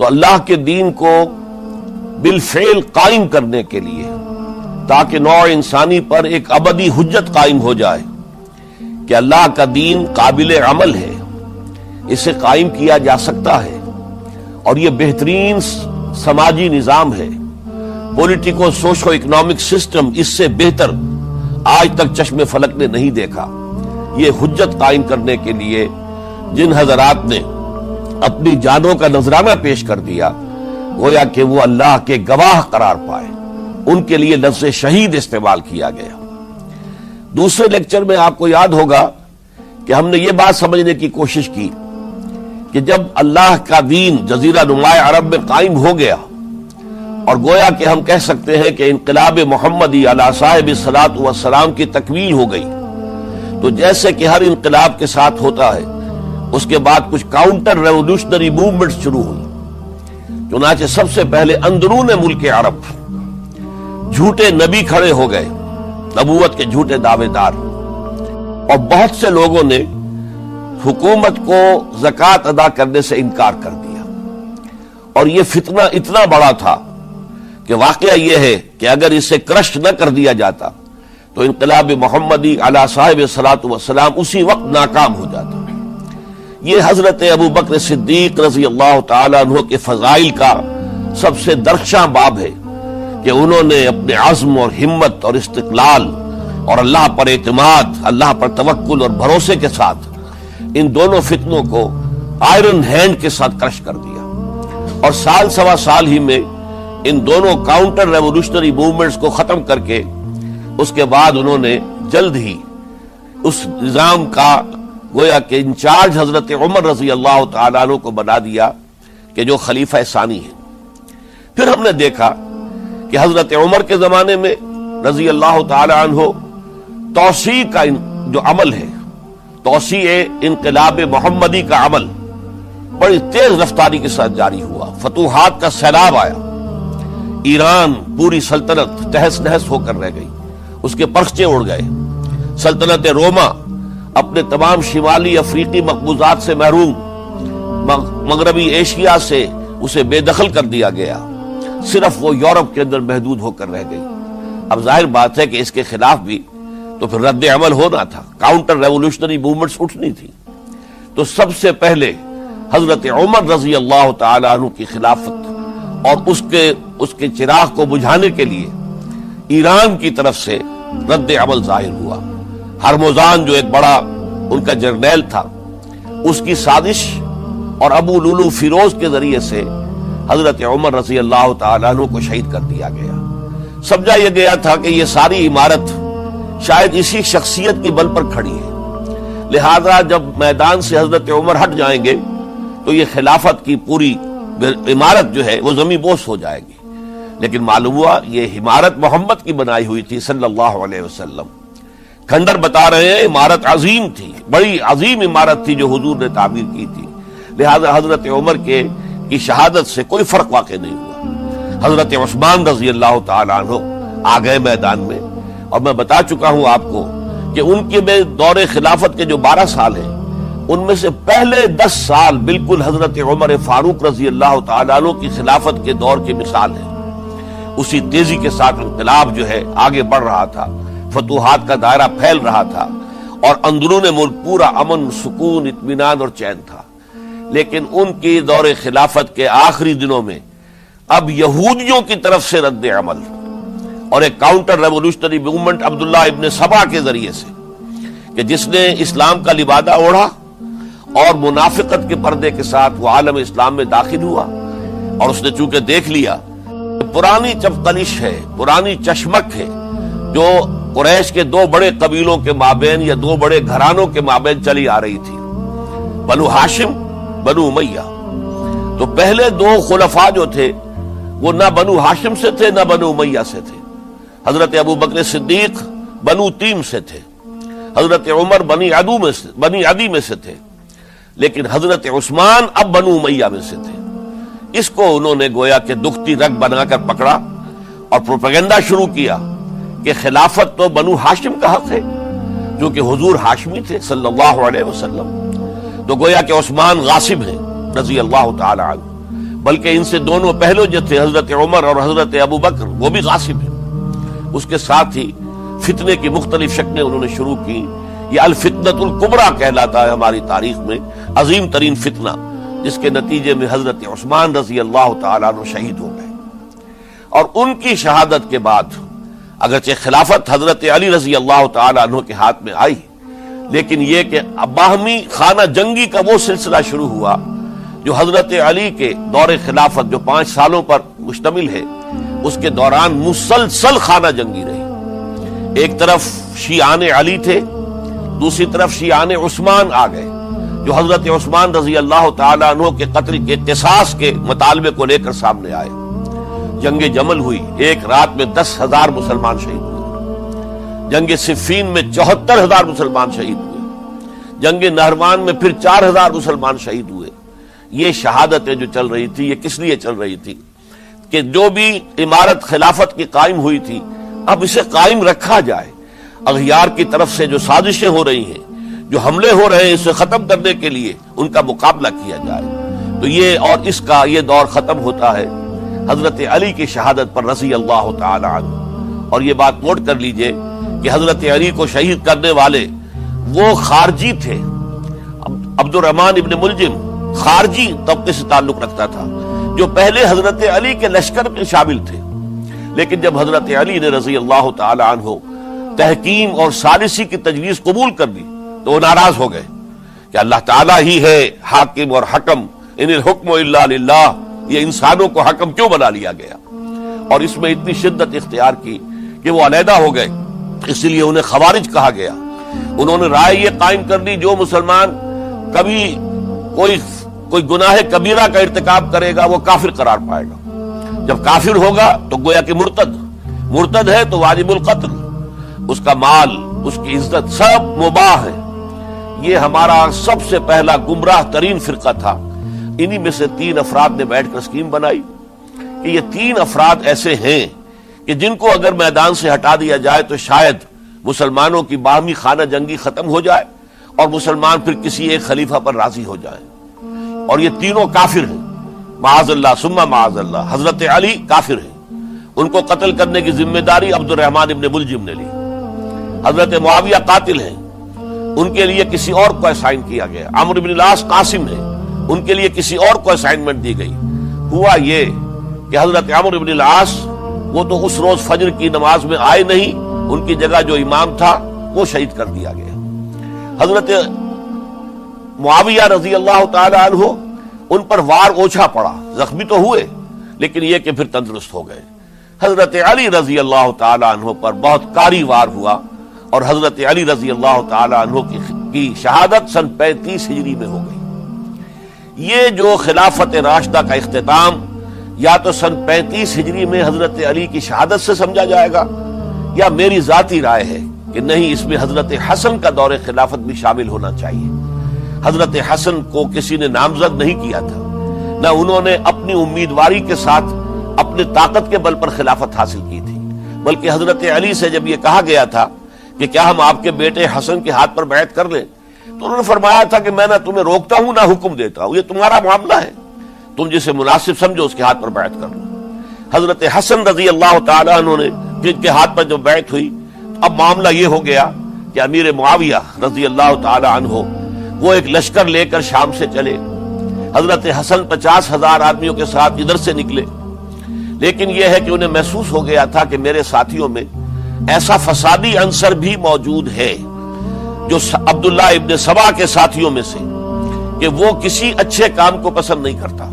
تو اللہ کے دین کو بالفعل قائم کرنے کے لیے، تاکہ نوع انسانی پر ایک ابدی حجت قائم ہو جائے کہ اللہ کا دین قابل عمل ہے، اسے قائم کیا جا سکتا ہے، اور یہ بہترین سماجی نظام ہے، پولیٹیکو سوشو اکنامک سسٹم اس سے بہتر آج تک چشم فلک نے نہیں دیکھا۔ یہ حجت قائم کرنے کے لیے جن حضرات نے اپنی جانوں کا نذرانہ پیش کر دیا، گویا کہ وہ اللہ کے گواہ قرار پائے، ان کے لیے لفظ شہید استعمال کیا گیا۔ دوسرے لیکچر میں آپ کو یاد ہوگا کہ ہم نے یہ بات سمجھنے کی کوشش کی کہ جب اللہ کا دین جزیرہ نما عرب میں قائم ہو گیا، اور گویا کہ ہم کہہ سکتے ہیں کہ انقلاب محمدی علی صاحب الصلاۃ والسلام کی تکمیل ہو گئی، تو جیسے کہ ہر انقلاب کے ساتھ ہوتا ہے، اس کے بعد کچھ کاؤنٹر ریولوشنری موومنٹ شروع ہوئی۔ چنانچہ سب سے پہلے اندرون ملک عرب جھوٹے نبی کھڑے ہو گئے، نبوت کے جھوٹے دعوے دار، اور بہت سے لوگوں نے حکومت کو زکوٰۃ ادا کرنے سے انکار کر دیا، اور یہ فتنہ اتنا بڑا تھا کہ واقعہ یہ ہے کہ اگر اسے کرش نہ کر دیا جاتا تو انقلاب محمدی علی صاحب الصلاۃ والسلام اسی وقت ناکام ہو جاتا۔ یہ حضرت ابو بکر صدیق رضی اللہ تعالیٰ عنہ کے فضائل کا سب سے درخشاں باب ہے کہ انہوں نے اپنے عزم اور ہمت اور استقلال اور اللہ پر اعتماد، اللہ پر توکل اور بھروسے کے ساتھ ان دونوں فتنوں کو آئرن ہینڈ کے ساتھ کرش کر دیا، اور سال سوا سال ہی میں ان دونوں کاؤنٹر ریولوشنری موومنٹس کو ختم کر کے اس کے بعد انہوں نے جلد ہی اس نظام کا گویا کہ انچارج حضرت عمر رضی اللہ تعالیٰ عنہ کو بنا دیا کہ جو خلیفہ ثانی ہے۔ پھر ہم نے دیکھا کہ حضرت عمر کے زمانے میں رضی اللہ تعالیٰ عنہ توسیع کا جو عمل ہے، توسیع انقلاب محمدی کا عمل بڑی تیز رفتاری کے ساتھ جاری ہوا، فتوحات کا سیلاب آیا، ایران پوری سلطنت تہس نہس ہو کر رہ گئی، اس کے پرچے اڑ گئے، سلطنت روما اپنے تمام شمالی افریقی مقبوضات سے محروم، مغربی ایشیا سے اسے بے دخل کر دیا گیا، صرف وہ یورپ کے اندر محدود ہو کر رہ گئی۔ اب ظاہر بات ہے کہ اس کے خلاف بھی تو پھر رد عمل ہونا تھا، کاؤنٹر ریولوشنری موومنٹس اٹھنی تھی۔ تو سب سے پہلے حضرت عمر رضی اللہ تعالی عنہ کی خلافت اور اس کے چراغ کو بجھانے کے لیے ایران کی طرف سے رد عمل ظاہر ہوا۔ ہرموزان جو ایک بڑا ان کا جرنیل تھا، اس کی سازش اور ابو لولو فیروز کے ذریعے سے حضرت عمر رضی اللہ تعالیٰ عنہ کو شہید کر دیا گیا۔ سمجھا یہ گیا تھا کہ یہ ساری عمارت شاید اسی شخصیت کی بل پر کھڑی ہے، لہذا جب میدان سے حضرت عمر ہٹ جائیں گے تو یہ خلافت کی پوری عمارت جو ہے وہ زمین بوس ہو جائے گی۔ لیکن معلوم ہوا یہ عمارت محمد کی بنائی ہوئی تھی صلی اللہ علیہ وسلم۔ کھنڈر بتا رہے ہیں عمارت عظیم تھی، بڑی عظیم عمارت تھی جو حضور نے تعمیر کی تھی، لہذا حضرت عمر کی شہادت سے کوئی فرق واقع نہیں ہوا۔ حضرت عثمان رضی اللہ تعالیٰ عنہ آ گئے میدان میں، اور میں بتا چکا ہوں آپ کو کہ ان کے دور خلافت کے جو 12 سال ہیں، ان میں سے پہلے 10 سال بالکل حضرت عمر فاروق رضی اللہ تعالیٰ عنہ کی خلافت کے دور کی مثال ہے۔ اسی تیزی کے ساتھ انقلاب جو ہے آگے بڑھ رہا تھا، فتوحات کا دائرہ پھیل رہا تھا، اور اندرون ملک پورا امن، سکون، اطمینان اور چین تھا۔ لیکن ان کی دور خلافت کے آخری دنوں میں اب یہودیوں کی طرف سے رد عمل اور ایک کاؤنٹر ریولوشنری موومنٹ عبداللہ ابن سبا کے ذریعے سے، کہ جس نے اسلام کا لبادہ اوڑھا اور منافقت کے پردے کے ساتھ وہ عالم اسلام میں داخل ہوا، اور اس نے چونکہ دیکھ لیا پرانی چپقلش ہے، پرانی چشمک ہے جو قریش کے 2 بڑے قبیلوں کے مابین یا 2 بڑے گھرانوں کے مابین چلی آ رہی تھی، بنو ہاشم، بنو امیہ۔ تو پہلے 2 خلفاء جو تھے وہ نہ بنو ہاشم سے تھے نہ بنو امیہ سے تھے۔ حضرت ابو بکر صدیق بنو تیم سے تھے، حضرت عمر بنی عدی میں سے تھے، لیکن حضرت عثمان اب بنو امیہ میں سے تھے۔ اس کو انہوں نے گویا کہ دکھتی رگ بنا کر پکڑا اور پروپیگنڈا شروع کیا کہ خلافت تو بنو ہاشم کا حق ہے، جو کہ حضور ہاشمی تھے صلی اللہ علیہ وسلم۔ تو گویا کہ عثمان غاصب ہیں رضی اللہ تعالی عنہ، بلکہ ان سے دونوں پہلو جو تھے حضرت عمر اور حضرت ابو بکر وہ بھی غاصب ہیں۔ اس کے ساتھ ہی فتنے کی مختلف شکلیں انہوں نے شروع کی۔ یہ الفتنۃ الکبریٰ کہلاتا ہے ہماری تاریخ میں، عظیم ترین فتنہ، جس کے نتیجے میں حضرت عثمان رضی اللہ تعالیٰ عنہ شہید ہو گئے۔ اور ان کی شہادت کے بعد اگرچہ خلافت حضرت علی رضی اللہ تعالیٰ عنہ کے ہاتھ میں آئی، لیکن یہ کہ باہمی خانہ جنگی کا وہ سلسلہ شروع ہوا جو حضرت علی کے دور خلافت جو 5 سالوں پر مشتمل ہے، اس کے دوران مسلسل خانہ جنگی رہی۔ ایک طرف شیعان علی تھے، دوسری طرف شیعان عثمان آ گئے جو حضرت عثمان رضی اللہ تعالیٰ عنہ کے قتل کے قصاص کے مطالبے کو لے کر سامنے آئے۔ جنگ جمل ہوئی، ایک رات میں 10,000 مسلمان شہید ہوئے۔ جنگ صفین میں 74,000 مسلمان شہید ہوئے۔ جنگ نہروان میں پھر 4,000 مسلمان شہید ہوئے۔ یہ شہادتیں جو چل رہی تھی، یہ کس لیے چل رہی تھی کہ جو بھی عمارت خلافت کی قائم ہوئی تھی، اب اسے قائم رکھا جائے۔ اغیار کی طرف سے جو سازشیں ہو رہی ہیں، جو حملے ہو رہے ہیں، اسے ختم کرنے کے لیے ان کا مقابلہ کیا جائے۔ تو یہ اور اس کا یہ دور ختم ہوتا ہے حضرت علی کی شہادت پر رضی اللہ تعالی عنہ۔ اور یہ بات نوٹ کر لیجئے کہ حضرت علی کو شہید کرنے والے وہ خارجی تھے۔ عبد الرحمن ابن ملجم خارجی طبقے سے تعلق رکھتا تھا، جو پہلے حضرت علی کے لشکر میں شامل تھے، لیکن جب حضرت علی نے رضی اللہ تعالی عنہ تحکیم اور ثالثی کی تجویز قبول کر دی تو وہ ناراض ہو گئے کہ اللہ تعالیٰ ہی ہے حاکم اور حکم، ان الحکم الا للہ، یہ انسانوں کو حکم کیوں بنا لیا گیا؟ اور اس میں اتنی شدت اختیار کی کہ وہ علیحدہ ہو گئے، اس لیے انہیں خوارج کہا گیا۔ انہوں نے رائے یہ قائم کر دی جو مسلمان کبھی کوئی گناہ کبیرہ کا ارتکاب کرے گا وہ کافر قرار پائے گا۔ جب کافر ہوگا تو گویا کہ مرتد ہے تو واجب القتل، اس کا مال، اس کی عزت سب مباح ہے۔ یہ ہمارا سب سے پہلا گمراہ ترین فرقہ تھا۔ انہی میں سے 3 افراد نے بیٹھ کر اسکیم بنائی کہ یہ 3 افراد ایسے ہیں کہ جن کو اگر میدان سے ہٹا دیا جائے تو شاید مسلمانوں کی باہمی خانہ جنگی ختم ہو جائے اور مسلمان پھر کسی ایک خلیفہ پر راضی ہو جائیں۔ اور یہ تینوں کافر ہیں، معاذ اللہ ثم معاذ اللہ۔ حضرت علی کافر ہیں، ان کو قتل کرنے کی ذمہ داری عبد الرحمن ابن ملجم نے لی۔ حضرت معاویہ قاتل ہیں، ان کے لیے کسی اور کو اسائن کیا گیا۔ عمرو بن العاص قاسم ہیں، ان کے لیے کسی اور کو اسائنمنٹ دی گئی۔ ہوا یہ کہ حضرت عمرو بن العاص وہ تو اس روز فجر کی نماز میں آئے نہیں، ان کی جگہ جو امام تھا وہ شہید کر دیا گیا۔ حضرت معاویہ رضی اللہ تعالی عنہ ان پر وار اوچھا پڑا، زخمی تو ہوئے لیکن یہ کہ پھر تندرست ہو گئے۔ حضرت علی رضی اللہ تعالی عنہ پر بہت کاری وار ہوا اور حضرت علی رضی اللہ تعالی عنہ کی شہادت سن 35 ہجری میں ہو گئی۔ یہ جو خلافت راشدہ کا اختتام یا تو سن 35 ہجری میں حضرت علی کی شہادت سے سمجھا جائے گا، یا میری ذاتی رائے ہے کہ نہیں، اس میں حضرت حسن کا دور خلافت بھی شامل ہونا چاہیے۔ حضرت حسن کو کسی نے نامزد نہیں کیا تھا، نہ انہوں نے اپنی امیدواری کے ساتھ اپنے طاقت کے بل پر خلافت حاصل کی تھی، بلکہ حضرت علی سے جب یہ کہا گیا تھا کہ کیا ہم آپ کے بیٹے حسن کے ہاتھ پر بیعت کر لیں، تو انہوں نے فرمایا تھا کہ میں نہ تمہیں روکتا ہوں نہ حکم دیتا ہوں، یہ تمہارا معاملہ ہے، تم جسے مناسب سمجھو اس کے ہاتھ پر بیعت کر لو۔ حضرت حسن رضی اللہ تعالیٰ عنہ نے جن کے ہاتھ پر جو بیعت ہوئی، اب معاملہ یہ ہو گیا کہ امیر معاویہ رضی اللہ تعالیٰ عنہ وہ ایک لشکر لے کر شام سے چلے۔ حضرت حسن 50,000 آدمیوں کے ساتھ ادھر سے نکلے، لیکن یہ ہے کہ انہیں محسوس ہو گیا تھا کہ میرے ساتھیوں میں ایسا فسادی عنصر بھی موجود ہے جو عبداللہ ابن سبا کے ساتھیوں میں سے، کہ وہ کسی اچھے کام کو پسند نہیں کرتا،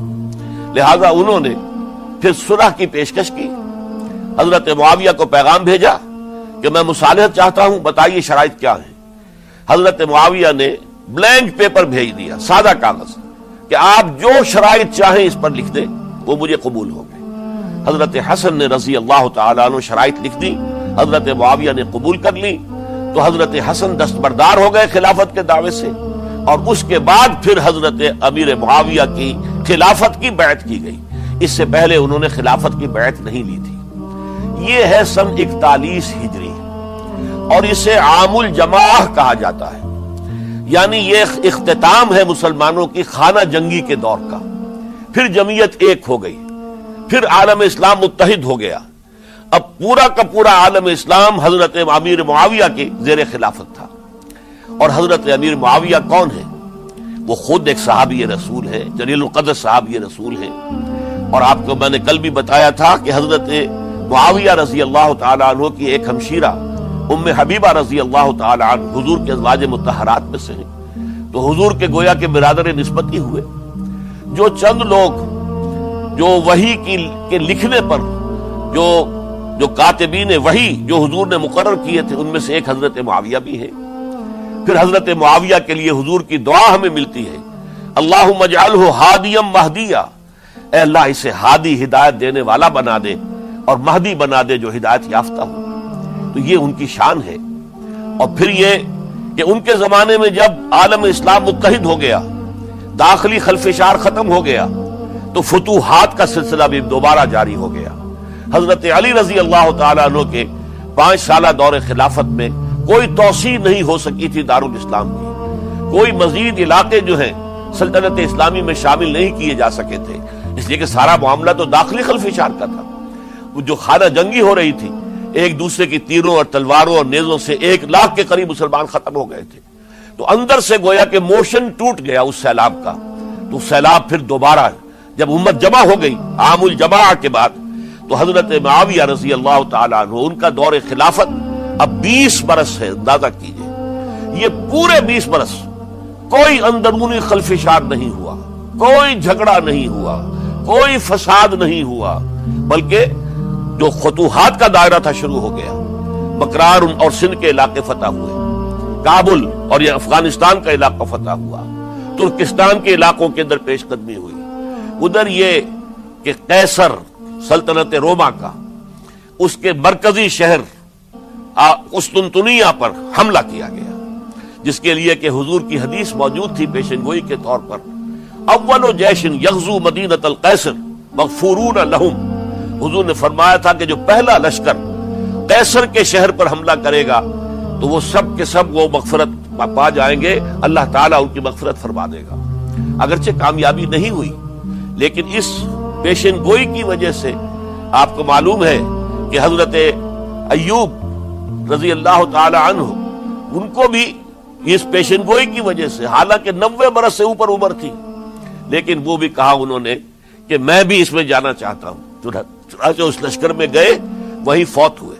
لہذا انہوں نے پھر صلح کی پیشکش کی۔ حضرت معاویہ کو پیغام بھیجا کہ میں مصالحت چاہتا ہوں، بتائیے شرائط کیا ہیں۔ حضرت معاویہ نے بلینک پیپر بھیج دیا، سادہ کاغذ، کہ آپ جو شرائط چاہیں اس پر لکھ دیں، وہ مجھے قبول ہو گئے۔ حضرت حسن نے رضی اللہ تعالیٰ عنہ شرائط لکھ دی، حضرت معاویہ نے قبول کر لی، تو حضرت حسن دستبردار ہو گئے خلافت کے دعوے سے، اور اس کے بعد پھر حضرت امیر معاویہ کی خلافت کی بیعت کی گئی۔ اس سے پہلے انہوں نے خلافت کی بیعت نہیں لی تھی۔ یہ ہے سن 41 ہجری، اور اسے عام الجماع کہا جاتا ہے، یعنی یہ اختتام ہے مسلمانوں کی خانہ جنگی کے دور کا۔ پھر جمعیت ایک ہو گئی، پھر عالم اسلام متحد ہو گیا۔ اب پورا کا پورا عالم اسلام حضرت امیر معاویہ کے زیر خلافت تھا۔ اور حضرت امیر معاویہ کون ہے؟ وہ خود ایک صحابی رسول ہے، جلیل القدر صحابی رسول ہے۔ اور آپ کو میں نے کل بھی بتایا تھا کہ حضرت معاویہ رضی اللہ تعالی عنہ کی ایک ہمشیرہ ام حبیبہ رضی اللہ تعالی عنہ حضور کے ازواج مطہرات میں سے ہیں، تو حضور کے گویا کے برادر نسبت ہی ہوئے۔ جو چند لوگ جو وحی کے لکھنے پر جو کاتبین وحی جو حضور نے مقرر کیے تھے، ان میں سے ایک حضرت معاویہ بھی ہے۔ پھر حضرت معاویہ کے لیے حضور کی دعا ہمیں ملتی ہے، اللہم اجعلہ ہادیا مہدیا، اے اللہ اسے ہادی ہدایت دینے والا بنا دے اور مہدی بنا دے جو ہدایت یافتہ ہو۔ تو یہ ان کی شان ہے۔ اور پھر یہ کہ ان کے زمانے میں جب عالم اسلام متحد ہو گیا، داخلی خلفشار ختم ہو گیا، تو فتوحات کا سلسلہ بھی دوبارہ جاری ہو گیا۔ حضرت علی رضی اللہ تعالیٰ عنہ کے 5 سالہ دور خلافت میں کوئی توسیع نہیں ہو سکی تھی دارالاسلام کی، کوئی مزید علاقے جو ہیں سلطنت اسلامی میں شامل نہیں کیے جا سکے تھے، اس لیے کہ سارا معاملہ تو داخلی خلفشار کا تھا۔ وہ جو خانہ جنگی ہو رہی تھی، ایک دوسرے کی تیروں اور تلواروں اور نیزوں سے 1 لاکھ کے قریب مسلمان ختم ہو گئے تھے، تو اندر سے گویا کہ موشن ٹوٹ گیا اس سیلاب کا۔ تو سیلاب پھر دوبارہ جب امت جمع ہو گئی عام الجماع کے بعد، تو حضرت معاویہ رضی اللہ تعالیٰ عنہ ان کا دور خلافت اب 20 برس ہے۔ اندازہ کیجئے یہ پورے 20 برس کوئی اندرونی خلفشار نہیں ہوا، کوئی جھگڑا نہیں ہوا، کوئی فساد نہیں ہوا، بلکہ جو فتوحات کا دائرہ تھا شروع ہو گیا۔ بکرار اور سندھ کے علاقے فتح ہوئے، کابل اور یہ افغانستان کا علاقہ فتح ہوا، ترکستان کے علاقوں کے اندر پیش قدمی ہوئی۔ ادھر یہ کہ قیصر سلطنت روما کا اس کے مرکزی شہر قسطنطنیہ پر حملہ کیا گیا، جس کے لیے کہ حضور کی حدیث موجود تھی پیشن گوئی کے طور پر، اول جیش یغزو مدینۃ القیصر مغفورون لہم۔ حضور نے فرمایا تھا کہ جو پہلا لشکر قیصر کے شہر پر حملہ کرے گا تو وہ سب کے سب وہ مغفرت پا جائیں گے، اللہ تعالیٰ ان کی مغفرت فرما دے گا۔ اگرچہ کامیابی نہیں ہوئی، لیکن اس پیشن گوئی کی وجہ سے آپ کو معلوم ہے کہ حضرت ایوب رضی اللہ تعالی عنہ ان کو بھی اس پیشن گوئی کی وجہ سے، حالانکہ 90 برس سے اوپر عمر تھی، لیکن وہ بھی کہا انہوں نے کہ میں بھی اس میں جانا چاہتا ہوں، چنانچہ اس لشکر میں گئے، وہیں فوت ہوئے۔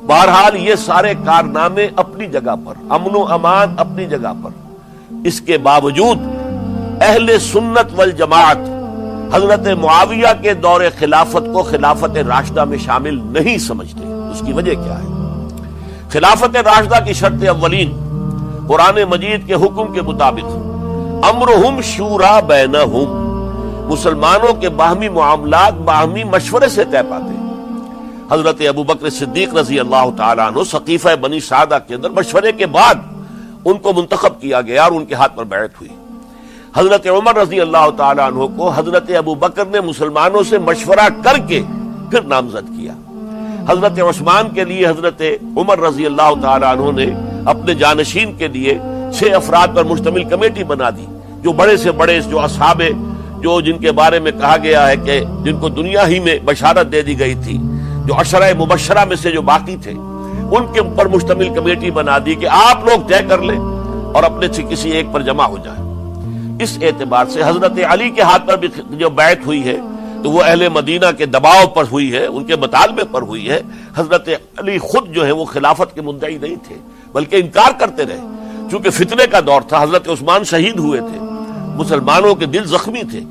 بہرحال یہ سارے کارنامے اپنی جگہ پر، امن و امان اپنی جگہ پر، اس کے باوجود اہل سنت والجماعت حضرت معاویہ کے دور خلافت کو خلافت راشدہ میں شامل نہیں سمجھتے۔ اس کی وجہ کیا ہے؟ خلافت راشدہ کی شرط اولین قرآن مجید کے حکم کے مطابق امرہم شورا بینہم، مسلمانوں کے باہمی معاملات باہمی مشورے سے طے پاتے ہیں۔ حضرت ابوبکر صدیق رضی اللہ تعالیٰ عنہ سقیفہ بنی سعدہ کے اندر مشورے کے بعد ان کو منتخب کیا گیا اور ان کے ہاتھ پر بیعت ہوئی۔ حضرت عمر رضی اللہ تعالیٰ عنہ کو حضرت ابوبکر نے مسلمانوں سے مشورہ کر کے پھر نامزد کیا۔ حضرت عثمان کے لیے حضرت عمر رضی اللہ تعالیٰ عنہ نے اپنے جانشین کے لیے 6 افراد پر مشتمل کمیٹی بنا دی، جو بڑے سے بڑے جو اصحاب جو جن کے بارے میں کہا گیا ہے کہ جن کو دنیا ہی میں بشارت دے دی گئی تھی، جو عشرہ مبشرہ میں سے جو باقی تھے، ان کے اوپر مشتمل کمیٹی بنا دی کہ آپ لوگ طے کر لیں اور اپنے سے کسی ایک پر جمع ہو جائیں۔ اس اعتبار سے حضرت علی کے ہاتھ پر بھی جو بیعت ہوئی ہے تو وہ اہل مدینہ کے دباؤ پر ہوئی ہے، ان کے مطالبے پر ہوئی ہے۔ حضرت علی خود جو ہے وہ خلافت کے مدعی نہیں تھے، بلکہ انکار کرتے رہے، چونکہ فتنے کا دور تھا، حضرت عثمان شہید ہوئے تھے، مسلمانوں کے دل زخمی تھے۔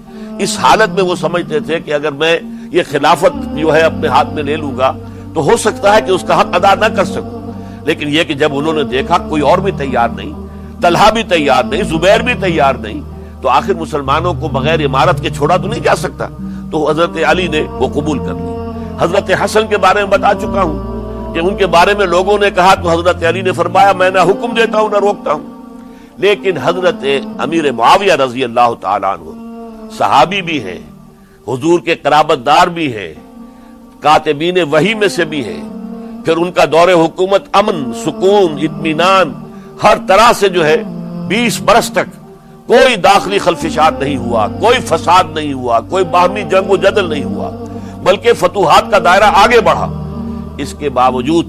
اس حالت میں وہ سمجھتے تھے کہ اگر میں یہ خلافت جو ہے اپنے ہاتھ میں لے لوں گا تو ہو سکتا ہے کہ اس کا حق ادا نہ کر سکوں، لیکن یہ کہ جب انہوں نے دیکھا کوئی اور بھی تیار نہیں، طلحہ بھی تیار نہیں، زبیر بھی تیار نہیں، تو آخر مسلمانوں کو بغیر امارت کے چھوڑا تو نہیں جا سکتا، تو حضرت علی نے وہ قبول کر لی۔ حضرت حسن کے بارے میں بتا چکا ہوں کہ ان کے بارے میں لوگوں نے کہا تو حضرت علی نے فرمایا میں نہ حکم دیتا ہوں نہ روکتا ہوں۔ لیکن حضرت امیر معاویہ رضی اللہ تعالیٰ عنہ صحابی بھی ہے، حضور کے قرابت دار بھی ہے، کاتبین وحی میں سے بھی ہے، پھر ان کا دور حکومت امن، سکون، اطمینان ہر طرح سے جو ہے 20 برس تک کوئی داخلی خلفشات نہیں ہوا، کوئی فساد نہیں ہوا، کوئی باہمی جنگ و جدل نہیں ہوا، بلکہ فتوحات کا دائرہ آگے بڑھا۔ اس کے باوجود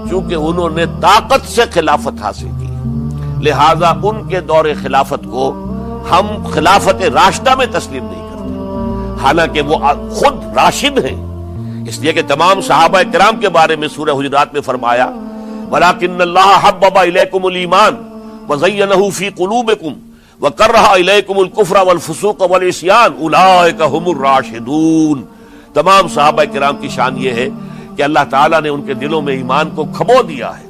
چونکہ انہوں نے طاقت سے خلافت حاصل کی، لہذا ان کے دور خلافت کو ہم خلافت راشدہ میں تسلیم نہیں کرتے، حالانکہ وہ خود راشد ہیں، اس لیے کہ تمام صحابہ کرام کے بارے میں سورہ حجرات میں فرمایا وَلَكِنَّ اللَّهَ حَبَّبَ إِلَيْكُمُ الْإِيمَانَ وَزَيَّنَهُ فِي قُلُوبِكُمْ وَكَرَّهَ إِلَيْكُمُ الْكُفْرَ وَالْفُسُوقَ وَالْعِصْيَانَ أُولَٰئِكَ هُمُ الرَّاشِدُونَ۔ تمام صحابہ کرام کی شان یہ ہے کہ اللہ تعالیٰ نے ان کے دلوں میں ایمان کو کھبو دیا ہے،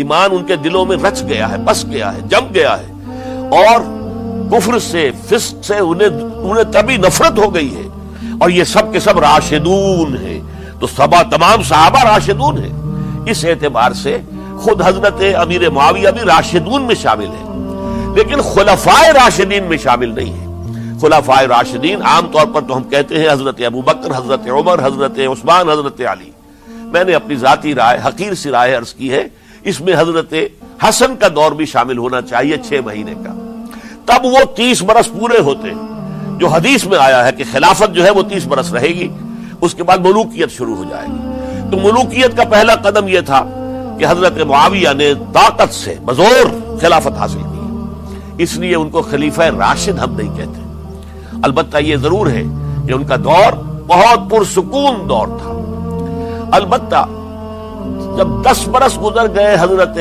ایمان ان کے دلوں میں رچ گیا ہے، بس گیا ہے، جم گیا ہے، اور کفر سے فسق سے انہیں تبھی نفرت ہو گئی ہے، اور یہ سب کے سب راشدون ہیں۔ تو تمام صحابہ راشدون ہیں، اس اعتبار سے خود حضرت امیر معاویہ بھی راشدون میں شامل ہے، لیکن خلفائے راشدین میں شامل نہیں ہے۔ خلفائے راشدین عام طور پر تو ہم کہتے ہیں حضرت ابوبکر، حضرت عمر، حضرت عثمان، حضرت علی۔ میں نے اپنی ذاتی رائے، حقیر سی رائے عرض کی ہے، اس میں حضرت حسن کا دور بھی شامل ہونا چاہیے 6 مہینے کا، تب وہ 30 برس پورے ہوتے ہیں، جو حدیث میں آیا ہے کہ خلافت جو ہے وہ 30 برس رہے گی، اس کے بعد ملوکیت شروع ہو جائے گی۔ تو ملوکیت کا پہلا قدم یہ تھا کہ حضرت معاویہ نے طاقت سے بزور خلافت حاصل کی، اس لیے ان کو خلیفہ راشد ہم نہیں کہتے۔ البتہ یہ ضرور ہے کہ ان کا دور بہت پرسکون دور تھا۔ البتہ جب 10 برس گزر گئے حضرت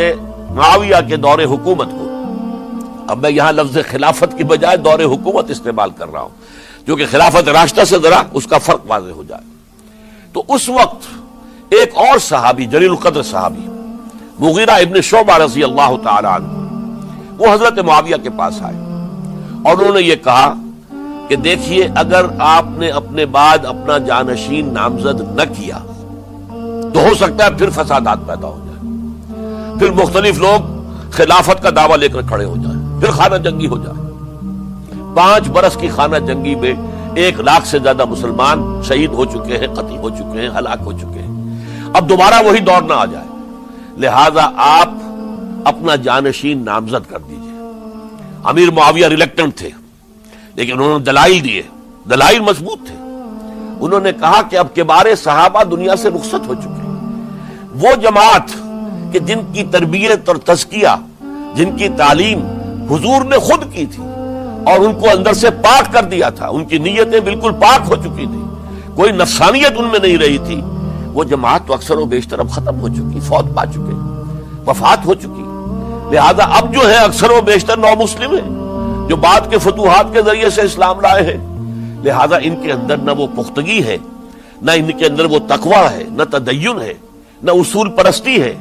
معاویہ کے دور حکومت کو، اب میں یہاں لفظ خلافت کی بجائے دور حکومت استعمال کر رہا ہوں، جو کہ خلافت راشدہ سے ذرا اس کا فرق واضح ہو جائے، تو اس وقت ایک اور صحابی، جلیل القدر صحابی مغیرہ ابن شعبہ رضی اللہ تعالی عنہ، وہ حضرت معاویہ کے پاس آئے اور انہوں نے یہ کہا کہ دیکھیے، اگر آپ نے اپنے بعد اپنا جانشین نامزد نہ کیا تو ہو سکتا ہے پھر فسادات پیدا ہو جائے، پھر مختلف لوگ خلافت کا دعویٰ لے کر کھڑے ہو جائیں، پھر خانہ جنگی ہو جائے۔ 5 برس کی خانہ جنگی میں 1 لاکھ سے زیادہ مسلمان شہید ہو چکے ہیں، قتل ہو چکے ہیں، ہلاک ہو چکے ہیں۔ اب دوبارہ وہی دور نہ آ جائے، لہذا آپ اپنا جانشین نامزد کر دیجئے۔ امیر معاویہ ریلیکٹنٹ تھے، لیکن انہوں نے دلائل دیے، دلائل مضبوط تھے۔ انہوں نے کہا کہ اب کبار صحابہ دنیا سے رخصت ہو چکے ہیں، وہ جماعت کہ جن کی تربیت اور تزکیہ، جن کی تعلیم حضور نے خود کی تھی اور ان کو اندر سے پاک کر دیا تھا، ان کی نیتیں بالکل پاک ہو چکی تھی، کوئی نفسانیت ان میں نہیں رہی تھی، وہ جماعت تو اکثر و بیشتر اب ختم ہو چکی، فوت پا چکے، وفات ہو چکی۔ لہذا اب جو ہے اکثر و بیشتر نو مسلم ہیں، جو بعد کے فتوحات کے ذریعے سے اسلام لائے ہیں، لہذا ان کے اندر نہ وہ پختگی ہے، نہ ان کے اندر وہ تقویٰ ہے، نہ تدین ہے، نہ اصول پرستی ہے۔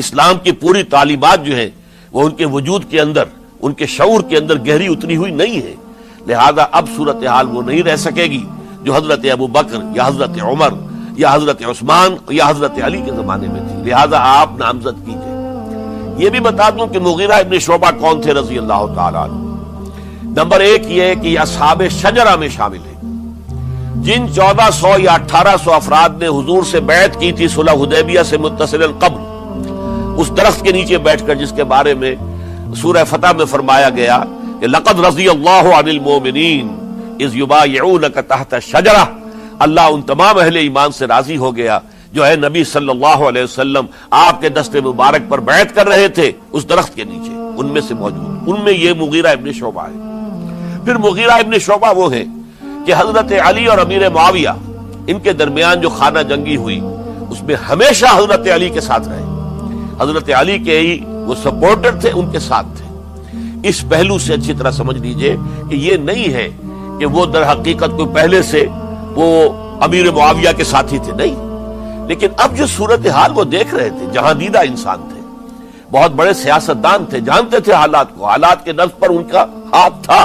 اسلام کی پوری تعلیمات جو ہیں وہ ان کے وجود کے اندر، ان کے شعور کے اندر گہری اتری ہوئی نہیں ہے، لہذا اب صورتحال وہ نہیں رہ سکے گی جو حضرت ابوبکر یا حضرت عمر یا حضرت عثمان یا حضرت علی کے زمانے میں تھی، لہذا آپ نامزد کیجئے۔ یہ بھی بتا دوں کہ مغیرہ ابن شعبہ کون تھے رضی اللہ تعالیٰ عنہ۔ نمبر 1 یہ ہے کہ یہ اصحاب شجرہ میں شامل ہیں، جن 1400 یا 1800 افراد نے حضور سے بیعت کی تھی صلح حدیبیہ سے متصل قبل، اس درخت کے نیچے بیٹھ کر جس کے بارے میں سورہ فتح میں فرمایا گیا کہ لقد رضی اللہ عن المؤمنین اذ یبایعونک تحت الشجرہ، اللہ ان تمام اہل ایمان سے راضی ہو گیا جو ہے نبی صلی اللہ علیہ وسلم آپ کے دست مبارک پر بیعت کر رہے تھے اس درخت کے نیچے، ان میں سے موجود، ان میں یہ مغیرہ ابن شعبہ ہے۔ پھر مغیرہ ابن شعبہ وہ ہے کہ حضرت علی اور امیر معاویہ ان کے درمیان جو خانہ جنگی ہوئی اس میں ہمیشہ حضرت علی کے ساتھ رہے، حضرت علی کے ہی وہ سپورٹر تھے، ان کے ساتھ تھے۔ اس پہلو سے اچھی طرح سمجھ لیجئے کہ یہ نہیں ہے کہ وہ در حقیقت کوئی پہلے سے وہ امیر معاویہ کے ساتھی تھے، نہیں، لیکن اب جو صورتحال وہ دیکھ رہے تھے، جہاں دیدہ انسان تھے، بہت بڑے سیاستدان تھے، جانتے تھے حالات کو، حالات کے نفس پر ان کا ہاتھ تھا،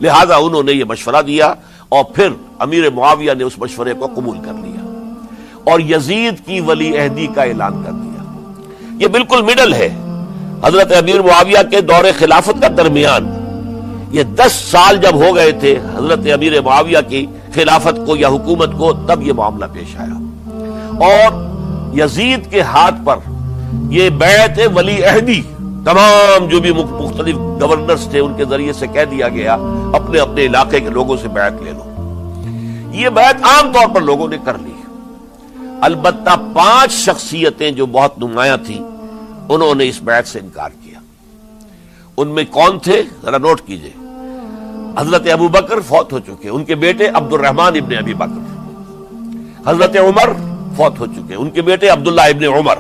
لہذا انہوں نے یہ مشورہ دیا اور پھر امیر معاویہ نے اس مشورے کو قبول کر لیا اور یزید کی ولی عہدی کا اعلان کر دیا۔ یہ بالکل مڈل ہے حضرت امیر معاویہ کے دور خلافت کا درمیان۔ یہ 10 سال جب ہو گئے تھے حضرت امیر معاویہ کی خلافت کو یا حکومت کو، تب یہ معاملہ پیش آیا اور یزید کے ہاتھ پر یہ بیعت ولی عہدی تمام جو بھی مختلف گورنرز تھے ان کے ذریعے سے کہہ دیا گیا اپنے اپنے علاقے کے لوگوں سے بیعت لے لو. یہ بیعت عام طور پر لوگوں نے کر لی. البتہ 5 شخصیتیں جو بہت نمایاں تھیں انہوں نے اس بیعت سے انکار کیا. ان میں کون تھے ذرا نوٹ کیجئے. حضرت ابو بکر فوت ہو چکے، ان کے بیٹے عبد الرحمن ابن ابی بکر. حضرت عمر فوت ہو چکے، ان کے بیٹے عبداللہ ابن عمر.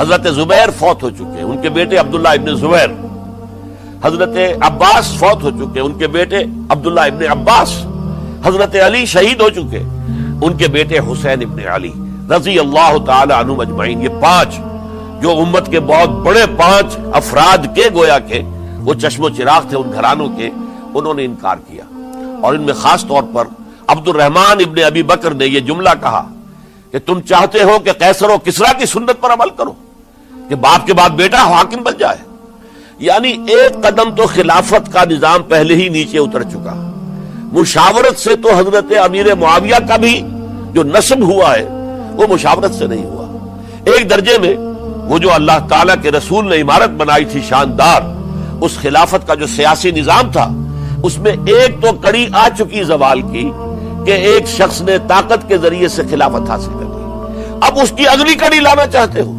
حضرت زبیر فوت ہو چکے، ان کے بیٹے عبداللہ ابن زبیر. حضرت عباس فوت ہو چکے، ان کے بیٹے عبداللہ ابن عباس. حضرت علی شہید ہو چکے، ان کے بیٹے حسین ابن علی رضی اللہ تعالی عنہم اجمعین. یہ 5 جو امت کے بہت بڑے 5 افراد کے گویا کے وہ چشم و چراغ تھے ان گھرانوں کے، انہوں نے انکار کیا. اور ان میں خاص طور پر عبد الرحمن ابن ابی بکر نے یہ جملہ کہا کہ تم چاہتے ہو کہ قیصر و کسریٰ کی سنت پر عمل کرو کہ باپ کے بعد بیٹا حاکم بن جائے. یعنی ایک قدم تو خلافت کا نظام پہلے ہی نیچے اتر چکا. مشاورت سے تو حضرت امیر معاویہ کا بھی جو نسب ہوا ہے وہ مشاورت سے نہیں ہوا. ایک درجے میں وہ جو اللہ تعالیٰ کے رسول نے عمارت بنائی تھی شاندار، اس خلافت کا جو سیاسی نظام تھا اس میں ایک تو کڑی آ چکی زوال کی کہ ایک شخص نے طاقت کے ذریعے سے خلافت حاصل کر لی. اب اس کی اگلی کڑی لانا چاہتے ہو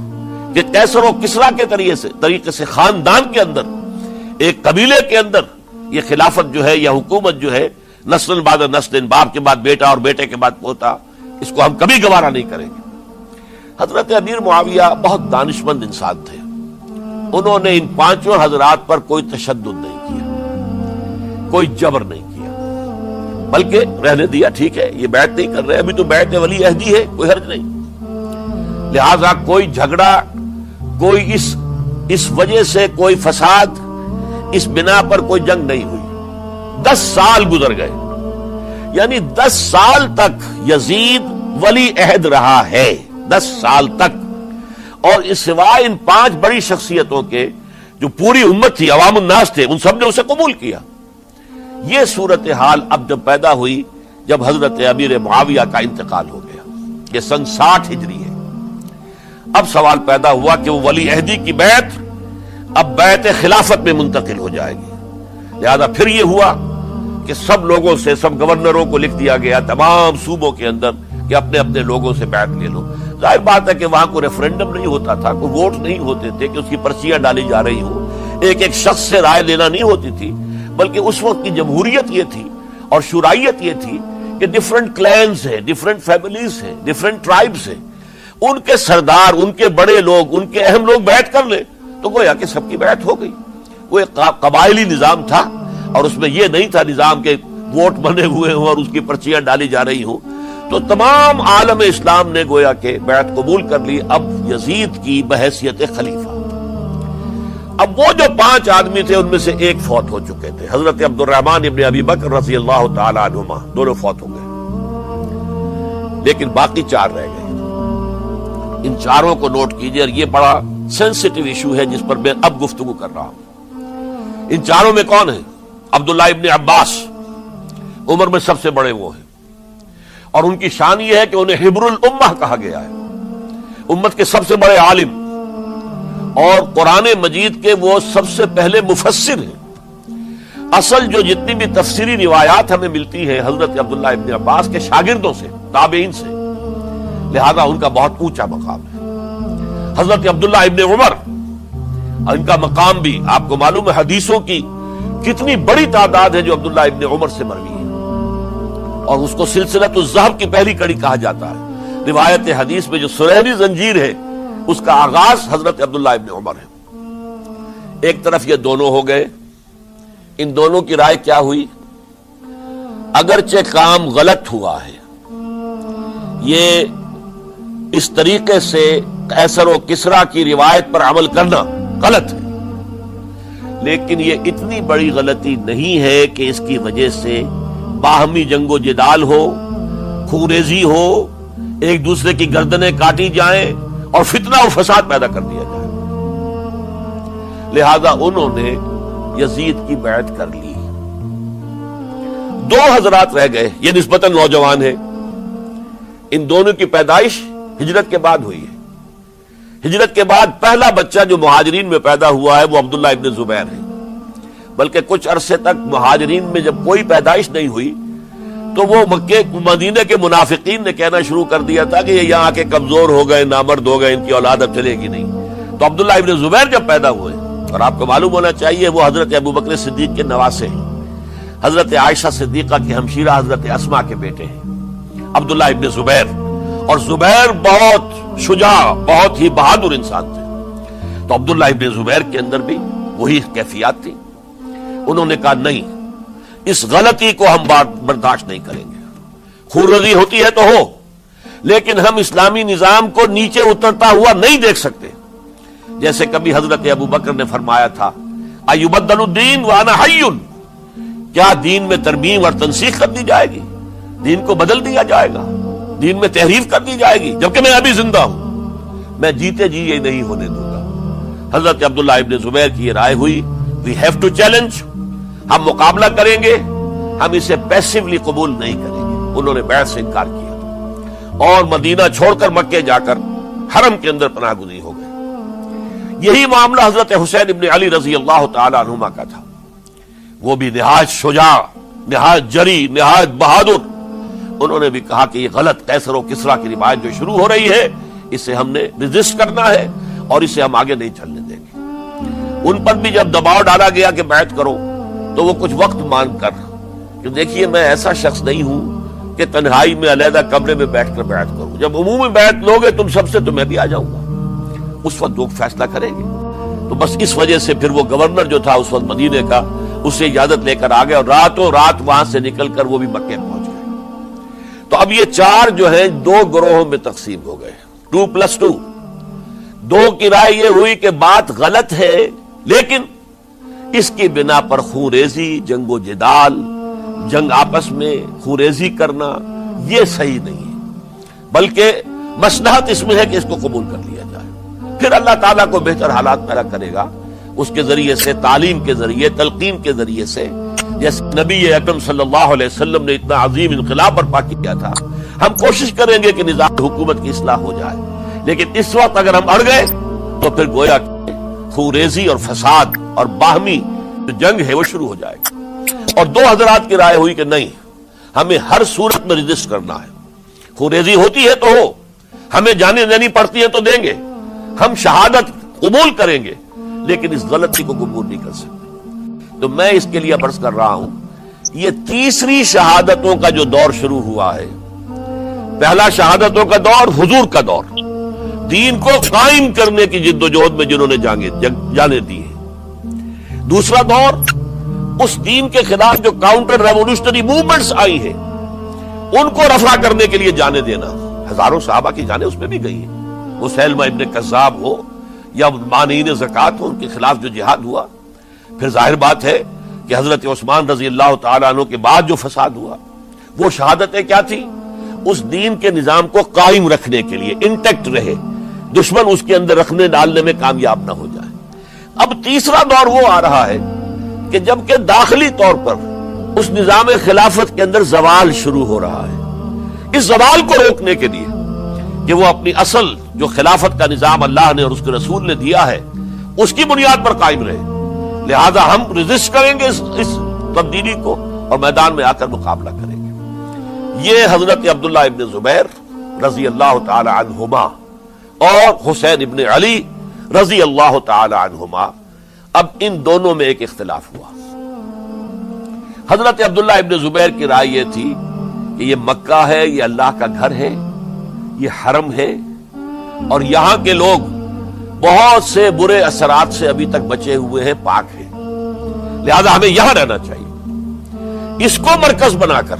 کہ قیصر و کسریٰ کے طریقے سے خاندان کے اندر ایک قبیلے کے اندر یہ خلافت جو ہے یا حکومت جو ہے نسل بعد نسل، باپ کے بعد بیٹا اور بیٹے کے بعد پوتا، اس کو ہم کبھی گوارا نہیں کریں گے. حضرت امیر معاویہ بہت دانشمند انسان تھے. انہوں نے ان 5 حضرات پر کوئی تشدد نہیں کیا، کوئی جبر نہیں کیا، بلکہ رہنے دیا. ٹھیک ہے یہ بیعت نہیں کر رہے، ابھی تو بیعت ولی عہدی ہے، کوئی حرج نہیں. لہذا کوئی جھگڑا، کوئی اس وجہ سے کوئی فساد، اس بنا پر کوئی جنگ نہیں ہوئی. 10 سال گزر گئے، یعنی 10 سال تک یزید ولی عہد رہا ہے. 10 سال تک. اور اس سوائے ان 5 بڑی شخصیتوں کے جو پوری امت تھی، عوام الناس تھے، ان سب نے اسے قبول کیا. یہ صورتحال اب جب پیدا ہوئی جب حضرت امیر معاویہ کا انتقال ہو گیا، یہ سن 60 ہجری ہے. اب سوال پیدا ہوا کہ وہ ولی عہدی کی بیعت اب بیعت خلافت میں منتقل ہو جائے گی. لہذا پھر یہ ہوا کہ سب لوگوں سے، سب گورنروں کو لکھ دیا گیا تمام صوبوں کے اندر کہ اپنے اپنے لوگوں سے بیعت لے لو. ظاہر بات ہے کہ وہاں کوئی ریفرنڈم نہیں ہوتا تھا، کوئی ووٹ نہیں ہوتے تھے کہ اس کی پرچیاں ڈالی جا رہی ہوں، ایک شخص سے رائے لینا نہیں ہوتی تھی. بلکہ اس وقت کی جمہوریت یہ تھی اور شورائیت یہ تھی کہ ڈفرنٹ کلینز ہیں، ڈفرنٹ فیملیز ہیں، ڈفرنٹ ٹرائبز ہیں، ان کے سردار، ان کے بڑے لوگ، ان کے اہم لوگ بیعت کر لیں تو گویا کہ سب کی بیعت ہو گئی. وہ ایک قبائلی نظام تھا اور اس میں یہ نہیں تھا نظام کے ووٹ بنے ہوئے ہوں اور اس کی پرچیاں ڈالی جا رہی ہوں. تو تمام عالم اسلام نے گویا کہ بیعت قبول کر لی اب یزید کی بحیثیت خلیفہ. اب وہ جو 5 آدمی تھے ان میں سے ایک فوت ہو چکے تھے، حضرت عبد الرحمن ابن ابی بکر رضی اللہ تعالی عنہما، دونوں فوت ہو گئے، لیکن باقی 4 رہ گئے. ان 4 کو نوٹ کیجئے، اور یہ بڑا سینسٹیو ایشو ہے جس پر میں اب گفتگو کر رہا ہوں. ان 4 میں کون ہیں؟ عبداللہ ابن عباس، عمر میں سب سے بڑے وہ ہیں، اور ان کی شان یہ ہے کہ انہیں حبر الامہ کہا گیا ہے، امت کے سب سے بڑے عالم، اور قرآن مجید کے وہ سب سے پہلے مفسر ہیں. اصل جو جتنی بھی تفسیری روایات ہمیں ملتی ہیں حضرت عبداللہ ابن عباس کے شاگردوں سے، تابعین سے، لہذا ان کا بہت اونچا مقام ہے. حضرت عبداللہ ابن عمر، ان کا مقام بھی آپ کو معلوم ہے، حدیثوں کی کتنی بڑی تعداد ہے جو عبداللہ ابن عمر سے مروی ہے، اور اس کو سلسلۃ الذہب کی پہلی کڑی کہا جاتا ہے. روایت حدیث میں جو سنہری زنجیر ہے اس کا آغاز حضرت عبداللہ ابن عمر ہے. ایک طرف یہ دونوں ہو گئے، ان دونوں کی رائے کیا ہوئی؟ اگرچہ کام غلط ہوا ہے، یہ اس طریقے سے قیصر و کسریٰ کی روایت پر عمل کرنا غلط ہے، لیکن یہ اتنی بڑی غلطی نہیں ہے کہ اس کی وجہ سے باہمی جنگ و جدال ہو، خوریزی ہو، ایک دوسرے کی گردنیں کاٹی جائیں اور فتنہ و فساد پیدا کر دیا جائے. لہذا انہوں نے یزید کی بیعت کر لی. 2 حضرات رہ گئے، یہ نسبتاً نوجوان ہیں. ان دونوں کی پیدائش ہجرت کے بعد ہوئی ہے. ہجرت کے بعد پہلا بچہ جو مہاجرین میں پیدا ہوا ہے وہ عبداللہ ابن زبیر ہے، بلکہ کچھ عرصے تک مہاجرین میں جب کوئی پیدائش نہیں ہوئی تو وہ مکے مدینے کے منافقین نے کہنا شروع کر دیا تھا کہ یہ یہاں کے کمزور ہو گئے، نامرد ہو گئے، ان کی اولاد اب چلے گی نہیں۔ تو عبداللہ ابن زبیر جب پیدا ہوئے، اور آپ کو معلوم ہونا چاہیے وہ حضرت ابوبکر صدیق کے نواسے ہیں، حضرت عائشہ صدیقہ کی ہمشیرہ حضرت اسما کے بیٹے ہیں عبداللہ ابن زبیر، اور زبیر بہت شجاع، بہت ہی بہادر انسان تھے۔ تو عبداللہ ابن زبیر کے اندر بھی وہی کیفیات تھی۔ انہوں نے کہا نہیں، اس غلطی کو ہم برداشت نہیں کریں گے، خون ریزی ہوتی ہے تو ہو، لیکن ہم اسلامی نظام کو نیچے اترتا ہوا نہیں دیکھ سکتے۔ جیسے کبھی حضرت ابوبکر نے فرمایا تھا ایبدل الدین وانا حی، کیا دین میں ترمیم اور تنسیخ کر دی جائے گی، دین کو بدل دیا جائے گا، دین میں تحریف کر دی جائے گی جبکہ میں ابھی زندہ ہوں؟ میں جیتے جی یہ نہیں ہونے دوں گا۔ حضرت عبداللہ ابن زبیر کی یہ رائے ہوئی وی ہیو ٹو چیلنج، ہم مقابلہ کریں گے، ہم اسے پیسیولی قبول نہیں کریں گے۔ انہوں نے بیعت سے انکار کیا اور مدینہ چھوڑ کر مکے جا کر حرم کے اندر پناہ گزین ہو گئے۔ یہی معاملہ حضرت حسین ابن علی رضی اللہ تعالی عنہما کا تھا، وہ بھی نہایت شجاع، نہایت جری، نہایت بہادر۔ انہوں نے بھی کہا کہ یہ غلط قیصر و کسریٰ کی روایت جو شروع ہو رہی ہے اسے ہم نے ریزسٹ کرنا ہے اور اسے ہم آگے نہیں چلنے دیں گے۔ ان پر بھی جب دباؤ ڈالا گیا کہ بیعت کرو تو وہ کچھ وقت مان کر کہ دیکھیے میں ایسا شخص نہیں ہوں کہ تنہائی میں علیحدہ کمرے میں بیٹھ کر بیعت کروں، جب عمومی بیعت لوگے تم سب سے تو میں بھی آ جاؤں گا، اس وقت لوگ فیصلہ کریں گے۔ تو بس اس وجہ سے پھر وہ گورنر جو تھا اس وقت مدینے کا، اس سے اجازت لے کر آ گئے اور راتوں رات وہاں سے نکل کر وہ بھی مکے پہنچ گئے۔ تو اب یہ چار جو ہیں دو گروہوں میں تقسیم ہو گئے، 2+2۔ دو کی رائے یہ ہوئی کہ بات غلط ہے لیکن اس کی بنا پر خون ریزی، جنگ و جدال، جنگ آپس میں خون ریزی کرنا یہ صحیح نہیں ہے، بلکہ مصلحت اس میں ہے کہ اس کو قبول کر لیا جائے۔ پھر اللہ تعالیٰ کو بہتر حالات پیدا کرے گا اس کے ذریعے سے، تعلیم کے ذریعے، تلقین کے ذریعے سے، جیسے نبی اکرم صلی اللہ علیہ وسلم نے اتنا عظیم انقلاب برپا کیا تھا۔ ہم کوشش کریں گے کہ نظام حکومت کی اصلاح ہو جائے، لیکن اس وقت اگر ہم اڑ گئے تو پھر گویا کہ خون ریزی اور فساد اور باہمی جو جنگ ہے وہ شروع ہو جائے گی۔ اور دو حضرات کی رائے ہوئی کہ نہیں، ہمیں ہر صورت میں ریزسٹ کرنا ہے، خون ریزی ہوتی ہے تو ہو، ہمیں جانے دینی پڑتی ہے تو دیں گے، ہم شہادت قبول کریں گے لیکن اس غلطی کو قبول نہیں کر سکتے۔ تو میں اس کے لیے عرض کر رہا ہوں یہ تیسری شہادتوں کا جو دور شروع ہوا ہے، پہلا شہادتوں کا دور حضور کا دور، دین کو قائم کرنے کی جد و جہد میں جنہوں نے جانے دی ہیں۔ دوسرا دور اس دین کے خلاف جو کاؤنٹر ریولوشنری موومنٹس آئی ہیں ان کو رفع کرنے کے لیے جانے دینا۔ ہزاروں صحابہ کی جانیں اس میں بھی گئی ہیں، وہ سیلمہ ابن کذاب ہو یا مانعین زکوٰۃ ہو، ان کے خلاف جو جہاد ہوا۔ پھر ظاہر بات ہے کہ حضرت عثمان رضی اللہ تعالیٰ عنہ کے بعد جو فساد ہوا وہ شہادتیں کیا تھی؟ اس دین کے نظام کو قائم رکھنے کے لیے، انٹیکٹ رہے، دشمن اس کے اندر رکھنے ڈالنے میں کامیاب نہ ہو جائے۔ اب تیسرا دور وہ آ رہا ہے کہ جبکہ داخلی طور پر اس نظام خلافت کے اندر زوال شروع ہو رہا ہے، اس زوال کو روکنے کے لیے کہ وہ اپنی اصل جو خلافت کا نظام اللہ نے اور اس کے رسول نے دیا ہے اس کی بنیاد پر قائم رہے، لہذا ہم ریزسٹ کریں گے اس تبدیلی کو اور میدان میں آ کر مقابلہ کریں گے۔ یہ حضرت عبداللہ ابن زبیر رضی اللہ تعالی عنہما اور حسین ابن علی رضی اللہ تعالی عنہما، اب ان دونوں میں ایک اختلاف ہوا۔ حضرت عبداللہ ابن زبیر کی رائے یہ تھی کہ یہ مکہ ہے، یہ اللہ کا گھر ہے، یہ حرم ہے اور یہاں کے لوگ بہت سے برے اثرات سے ابھی تک بچے ہوئے ہیں، پاک ہیں، لہذا ہمیں یہاں رہنا چاہیے۔ اس کو مرکز بنا کر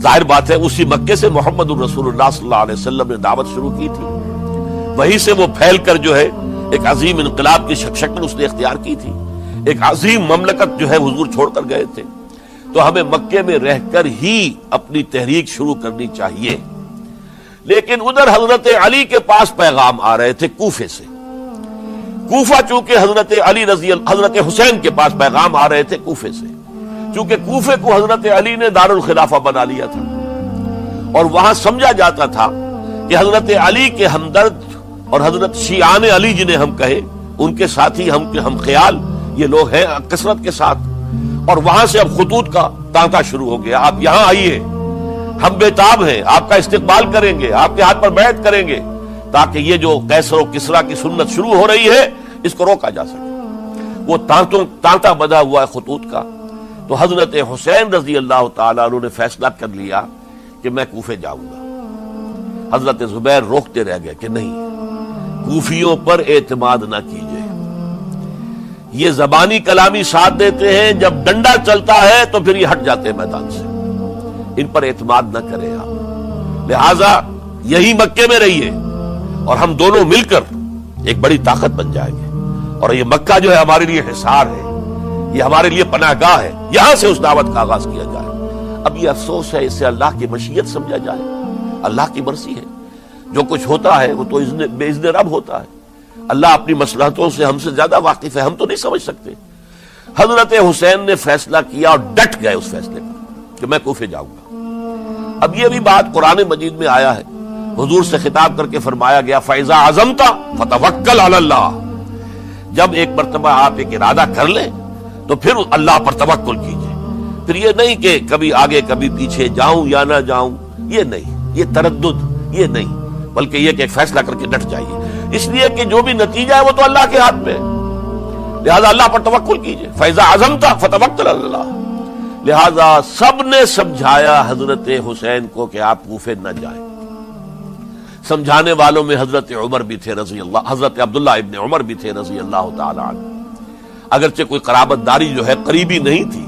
ظاہر بات ہے اسی مکے سے محمد الرسول اللہ صلی اللہ علیہ وسلم نے دعوت شروع کی تھی، وہیں سے وہ پھیل کر جو ہے ایک عظیم انقلاب کی شکل اس نے اختیار کی تھی، ایک عظیم مملکت جو ہے حضور چھوڑ کر گئے تھے۔ تو ہمیں مکے میں رہ کر ہی اپنی تحریک شروع کرنی چاہیے۔ لیکن ادھر حضرت علی کے پاس پیغام آ رہے تھے کوفے سے، کوفہ چونکہ حضرت حسین کے پاس پیغام آ رہے تھے کوفے سے، چونکہ کوفے کو حضرت علی نے دار الخلافہ بنا لیا تھا اور وہاں سمجھا جاتا تھا کہ حضرت علی کے ہمدرد اور حضرت شیعان علی جنہیں ہم کہے ان کے ساتھی ہم خیال یہ لوگ ہیں کثرت کے ساتھ. اور وہاں سے اب خطوط کا تانتا شروع ہو گیا. آپ یہاں آئیے, ہم بےتاب ہیں, آپ کا استقبال کریں گے, آپ کے ہاتھ پر بیعت کریں گے, تاکہ یہ جو قیصر و کسریٰ کی سنت شروع ہو رہی ہے اس کو روکا جا سکے. وہ تانتا بندھا ہوا ہے خطوط کا. تو حضرت حسین رضی اللہ تعالیٰ عنہ نے فیصلہ کر لیا کہ میں کوفے جاؤں گا. حضرت زبیر روکتے رہ گئے کہ نہیں, کوفیوں پر اعتماد نہ کیجیے, یہ زبانی کلامی ساتھ دیتے ہیں, جب ڈنڈا چلتا ہے تو پھر یہ ہٹ جاتے ہیں میدان سے, ان پر اعتماد نہ کریں آپ. لہذا یہی مکے میں رہیے اور ہم دونوں مل کر ایک بڑی طاقت بن جائیں گے. اور یہ مکہ جو ہے ہمارے لیے حصار ہے, یہ ہمارے لیے پناہ گاہ ہے, یہاں سے اس دعوت کا آغاز کیا جائے. اب یہ افسوس ہے, اسے اللہ کی مشیت سمجھا جائے, اللہ کی مرضی ہے. جو کچھ ہوتا ہے وہ تو بے اذن رب ہوتا ہے. اللہ اپنی مصلحتوں سے ہم سے زیادہ واقف ہے, ہم تو نہیں سمجھ سکتے. حضرت حسین نے فیصلہ کیا اور ڈٹ گئے اس فیصلے پر کہ میں کوفے جاؤں گا. اب یہ بھی بات قرآن مجید میں آیا ہے, حضور سے خطاب کر کے فرمایا گیا فَإِذَا عَزَمْتَ فَتَوَكَّلْ عَلَى اللَّهِ. جب ایک مرتبہ آپ ایک ارادہ کر لیں تو پھر اللہ پر توکل کیجئے. پھر یہ نہیں کہ کبھی آگے کبھی پیچھے جاؤں یا نہ جاؤں, یہ نہیں, یہ تردد یہ نہیں, بلکہ یہ کہ ایک فیصلہ کر کے ڈٹ جائیے. اس لیے کہ جو بھی نتیجہ ہے وہ تو اللہ کے ہاتھ میں ہے, لہذا اللہ پر توکل کیجئے. فَإِذَا عَزَمْتَ فَتَوَكَّلْ عَلَى اللَّهِ. لہذا سب نے سمجھایا حضرت حسین کو کہ آپ کوفے نہ جائیں. سمجھانے والوں میں حضرت عمر بھی تھے رضی اللہ, حضرت عبداللہ ابن عمر بھی تھے رضی اللہ تعالی عنہ. اگرچہ کوئی قرابت داری جو ہے قریبی نہیں تھی,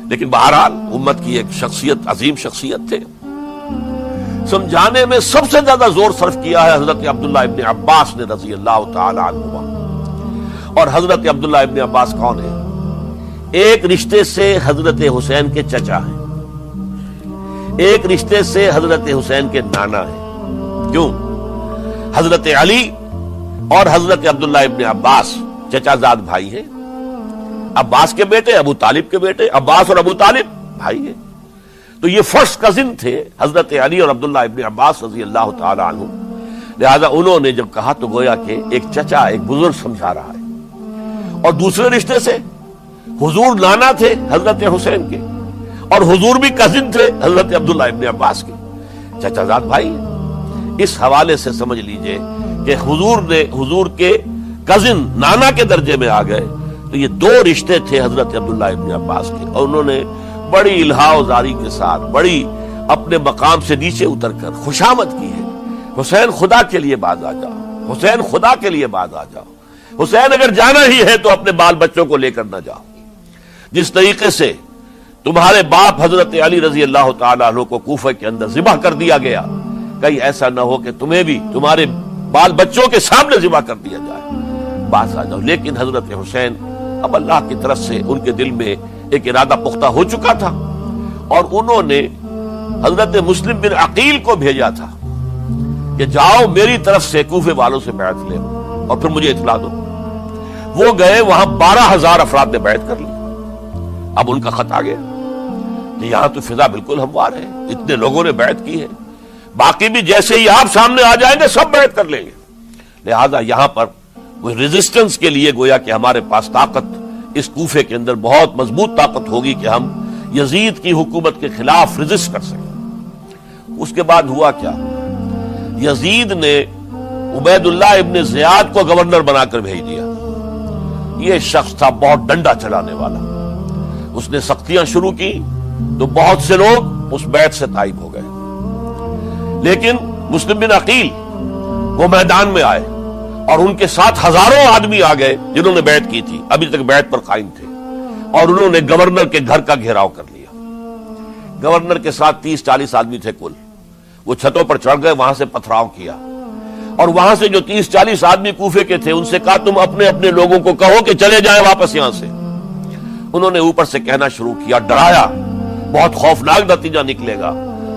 لیکن بہرحال امت کی ایک شخصیت, عظیم شخصیت تھے. سمجھانے میں سب سے زیادہ زور صرف کیا ہے حضرت عبداللہ ابن عباس نے رضی اللہ تعالی عنہ. اور حضرت عبداللہ ابن عباس کون ہے؟ ایک رشتے سے حضرت حسین کے چچا ہیں, ایک رشتے سے حضرت حسین کے نانا ہیں. کیوں؟ حضرت علی اور حضرت عبداللہ ابن عباس چچا زاد بھائی ہیں. عباس کے بیٹے, ابو طالب کے بیٹے, عباس اور ابو طالب بھائی ہیں. تو یہ فرسٹ کزن تھے حضرت علی اور عبداللہ ابن عباس رضی اللہ تعالی عنہ. لہذا انہوں نے جب کہا تو گویا کہ ایک چچا, ایک بزرگ سمجھا رہا ہے. اور دوسرے رشتے سے حضور نانا تھے حضرت حسین کے, اور حضور بھی کزن تھے حضرت عبداللہ ابن عباس کے, چچا زاد بھائی. اس حوالے سے سمجھ لیجئے کہ حضور کے کزن نانا کے درجے میں آ گئے. تو یہ دو رشتے تھے حضرت عبداللہ ابن عباس کے, اور انہوں نے بڑی الہا و زاری کے ساتھ, بڑی اپنے مقام سے نیچے اتر کر خوشامد کی ہے. حسین خدا کے لیے باز آ جاؤ, حسین خدا کے لیے باز آ جاؤ. حسین اگر جانا ہی ہے تو اپنے بال بچوں کو لے کر نہ جاؤ. جس طریقے سے تمہارے باپ حضرت علی رضی اللہ تعالیٰ عنہ کو کوفہ کے اندر ذبح کر دیا گیا, کہیں ایسا نہ ہو کہ تمہیں بھی تمہارے بال بچوں کے سامنے ذبح کر دیا جائے. باز آ جاؤ. لیکن حضرت حسین اب اللہ کی طرف سے ان کے دل میں ایک ارادہ پختہ ہو چکا تھا, اور انہوں نے حضرت مسلم بن عقیل کو بھیجا تھا کہ جاؤ میری طرف سے کوفے والوں سے بیعت لے اور پھر مجھے اطلاع دو. وہ گئے, وہاں 12,000 افراد نے بیعت کر لی. اب ان کا خط آ گیا کہ یہاں تو فضا بالکل ہموار ہے, اتنے لوگوں نے بیعت کی ہے, باقی بھی جیسے ہی آپ سامنے آ جائیں گے سب بیعت کر لیں گے. لہذا یہاں پر وہ ریزسٹنس کے لیے گویا کہ ہمارے پاس طاقت اس کوفے کے اندر بہت مضبوط طاقت ہوگی کہ ہم یزید کی حکومت کے خلاف ریزسٹ کر سکیں. اس کے بعد ہوا کیا؟ یزید نے عبید اللہ ابن زیاد کو گورنر بنا کر بھیج دیا. یہ شخص تھا بہت ڈنڈا چلانے والا. اس نے سختیاں شروع کی تو بہت سے لوگ اس بیعت سے تائب ہو گئے. لیکن مسلم بن عقیل وہ میدان میں آئے, اور ان کے ساتھ ہزاروں آدمی آ گئے جنہوں نے بیعت کی تھی, ابھی تک بیعت پر قائم تھے, اور انہوں نے گورنر کے گھر کا گھیراؤ کر لیا. گورنر کے ساتھ 30-40 آدمی تھے کل. وہ چھتوں پر چڑھ گئے, وہاں سے پتھراؤ کیا, اور وہاں سے جو 30-40 آدمی کوفے کے تھے ان سے کہا تم اپنے اپنے لوگوں کو کہو کہ چلے جائیں واپس یہاں سے. انہوں نے اوپر سے کہنا شروع کیا, ڈرایا, بہت خوفناک نتیجہ نکلے گا,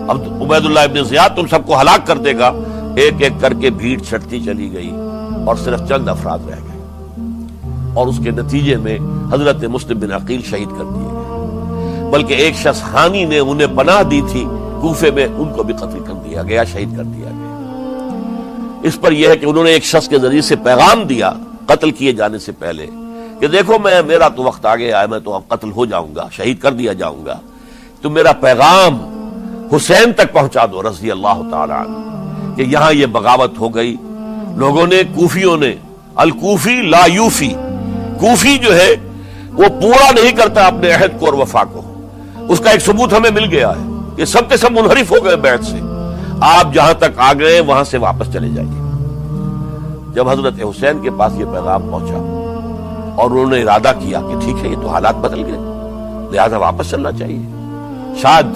اب عبید اللہ ابن زیاد تم سب کو ہلاک کر دے گا. ایک ایک کر کے بھیڑ چھٹتی چلی گئی اور صرف چند افراد رہ گئے, اور اس کے نتیجے میں حضرت مسلم بن عقیل شہید کر دیے گئے. بلکہ ایک شخص حانی نے انہیں پناہ دی تھی کوفے میں, ان کو بھی قتل کر دیا گیا, شہید کر دیا گیا. اس پر یہ ہے کہ انہوں نے ایک شخص کے ذریعے سے پیغام دیا قتل کیے جانے سے پہلے کہ دیکھو میرا تو وقت آ گیا ہے، میں تو اب قتل ہو جاؤں گا، شہید کر دیا جاؤں گا، تو میرا پیغام حسین تک پہنچا دو رضی اللہ تعالی عنہ کہ یہاں یہ بغاوت ہو گئی۔ لوگوں نے، کوفیوں نے، الکوفی لا یوفی، کوفی جو ہے وہ پورا نہیں کرتا اپنے عہد کو اور وفا کو، اس کا ایک ثبوت ہمیں مل گیا ہے کہ سب کے سب منحرف ہو گئے بیعت سے، آپ جہاں تک آ گئے وہاں سے واپس چلے جائیے۔ جب حضرت حسین کے پاس یہ پیغام پہنچا اور انہوں نے ارادہ کیا کہ ٹھیک ہے یہ تو حالات بدل گئے، لہذا واپس چلنا چاہیے، شاید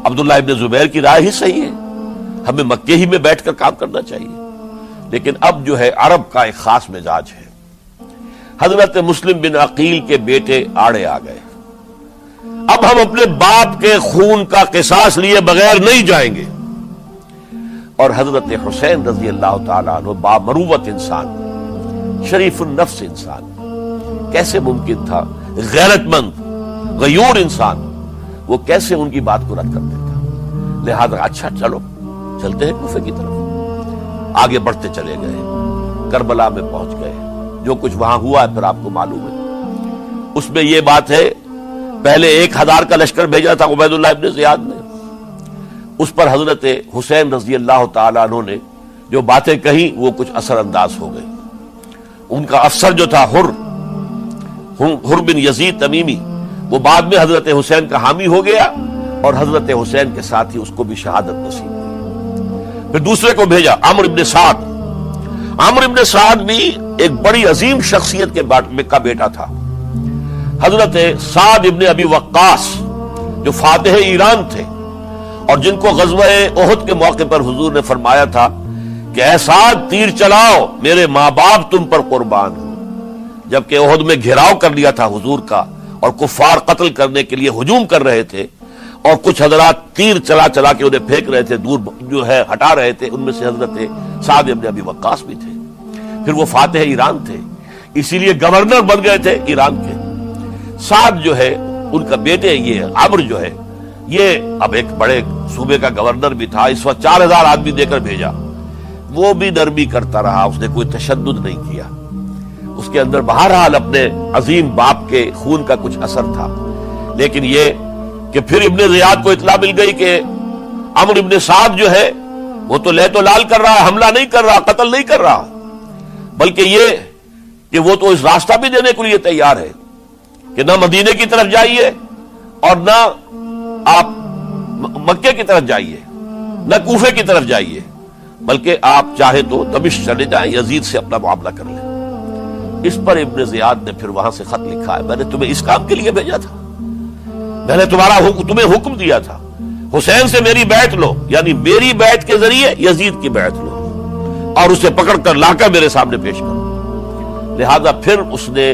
عبداللہ ابن زبیر کی رائے ہی صحیح ہے، ہمیں مکے ہی میں بیٹھ کر کام کرنا چاہیے، لیکن اب جو ہے عرب کا ایک خاص مزاج ہے۔ حضرت مسلم بن عقیل کے بیٹے آڑے آ گئے، اب ہم اپنے باپ کے خون کا قصاص لیے بغیر نہیں جائیں گے، اور حضرت حسین رضی اللہ تعالیٰ عنہ بامروت انسان، شریف النفس انسان، کیسے ممکن تھا غیرت مند غیور انسان وہ کیسے ان کی بات کو رد کر دیتا؟ لہذا اچھا چلو چلتے ہیں کوفے کی طرف۔ آگے بڑھتے چلے گئے، کربلا میں پہنچ گئے، جو کچھ وہاں ہوا ہے پھر آپ کو معلوم ہے۔ اس میں یہ بات ہے پہلے 1000 کا لشکر بھیجا تھا عبید اللہ ابن زیاد نے، اس پر حضرت حسین رضی اللہ تعالیٰ عنہ نے جو باتیں کہیں وہ کچھ اثر انداز ہو گئی۔ ان کا افسر جو تھا حر بن یزید تمیمی، وہ بعد میں حضرت حسین کا حامی ہو گیا اور حضرت حسین کے ساتھ ہی اس کو بھی شہادت نصیب ہوئی۔ پھر دوسرے کو بھیجا عمرو ابن سعد، عمرو ابن سعد بھی ایک بڑی عظیم شخصیت کا بیٹا تھا، حضرت سعد ابن ابی وقاص جو فاتح ایران تھے اور جن کو غزوہ احد کے موقع پر حضور نے فرمایا تھا کہ اے سعد تیر چلاؤ، میرے ماں باپ تم پر قربان ہوں۔ جبکہ احد میں گھیراؤ کر لیا تھا حضور کا اور کفار قتل کرنے کے لیے ہجوم کر رہے تھے، اور کچھ حضرات تیر چلا چلا کے انہیں پھینک رہے تھے، دور جو ہے ہٹا رہے تھے، ان میں سے حضرت سعد ابن ابی وقاص بھی تھے۔ پھر وہ فاتح ایران تھے، اسی لیے گورنر بن گئے تھے ایران کے۔ سعد جو ہے ان کا بیٹے، یہ عمرو جو ہے یہ اب ایک بڑے صوبے کا گورنر بھی تھا، اس وقت 4000 آدمی دے کر بھیجا، وہ بھی نرمی کرتا رہا، اس نے کوئی تشدد نہیں کیا، اس کے اندر بہرحال اپنے عظیم باپ کے خون کا کچھ اثر تھا۔ لیکن یہ کہ پھر ابن زیاد کو اطلاع مل گئی کہ عمرو ابن سعد جو ہے وہ تو لے تو لال کر رہا ہے، حملہ نہیں کر رہا، قتل نہیں کر رہا، بلکہ یہ کہ وہ تو اس راستہ بھی دینے کے لیے تیار ہے کہ نہ مدینے کی طرف جائیے اور نہ آپ مکے کی طرف جائیے، نہ کوفے کی طرف جائیے، بلکہ آپ چاہے تو دمشق چلے جائیں، یزید سے اپنا معاملہ کر لیں۔ اس پر ابن زیاد نے پھر وہاں سے خط لکھا ہے، میں نے تمہیں اس کام کے لیے بھیجا تھا، میں نے تمہیں حکم دیا تھا حسین سے میری بیعت لو، یعنی میری بیعت کے ذریعے یزید کی بیعت لو اور اسے پکڑ کر لا کر میرے سامنے پیش کرو۔ لہذا پھر اس نے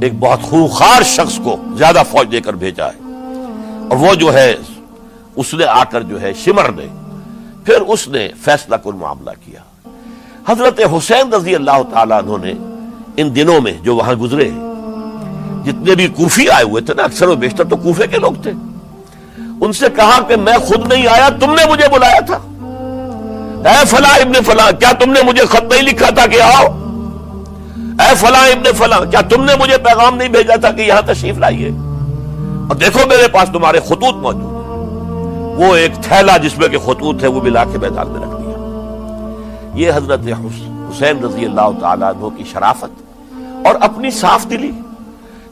ایک بہت خونخوار شخص کو زیادہ فوج دے کر بھیجا ہے، اور وہ جو ہے اس نے آ کر جو ہے شمر نے پھر اس نے فیصلہ کن معاملہ کیا۔ حضرت حسین رضی اللہ تعالیٰ عنہ نے ان دنوں میں جو وہاں گزرے ہیں، جتنے بھی کوفی آئے ہوئے تھے نا، اکثر و بیشتر تو کوفے کے لوگ تھے، ان سے کہا کہ میں خود نہیں آیا، تم نے مجھے بلایا تھا، اے فلاں ابن فلاں کیا تم نے مجھے خط نہیں لکھا تھا کہ آؤ؟ اے فلاں ابن فلاں کیا تم نے مجھے پیغام نہیں بھیجا تھا کہ یہاں تشریف لائیے؟ اور دیکھو میرے پاس تمہارے خطوط موجود ہیں۔ وہ ایک تھیلا جس میں کہ خطوط ہے وہ بھی لا کے میدان میں رکھ دیا۔ یہ حضرت حسین رضی اللہ تعالیٰ عنہ کی شرافت اور اپنی صاف دلی،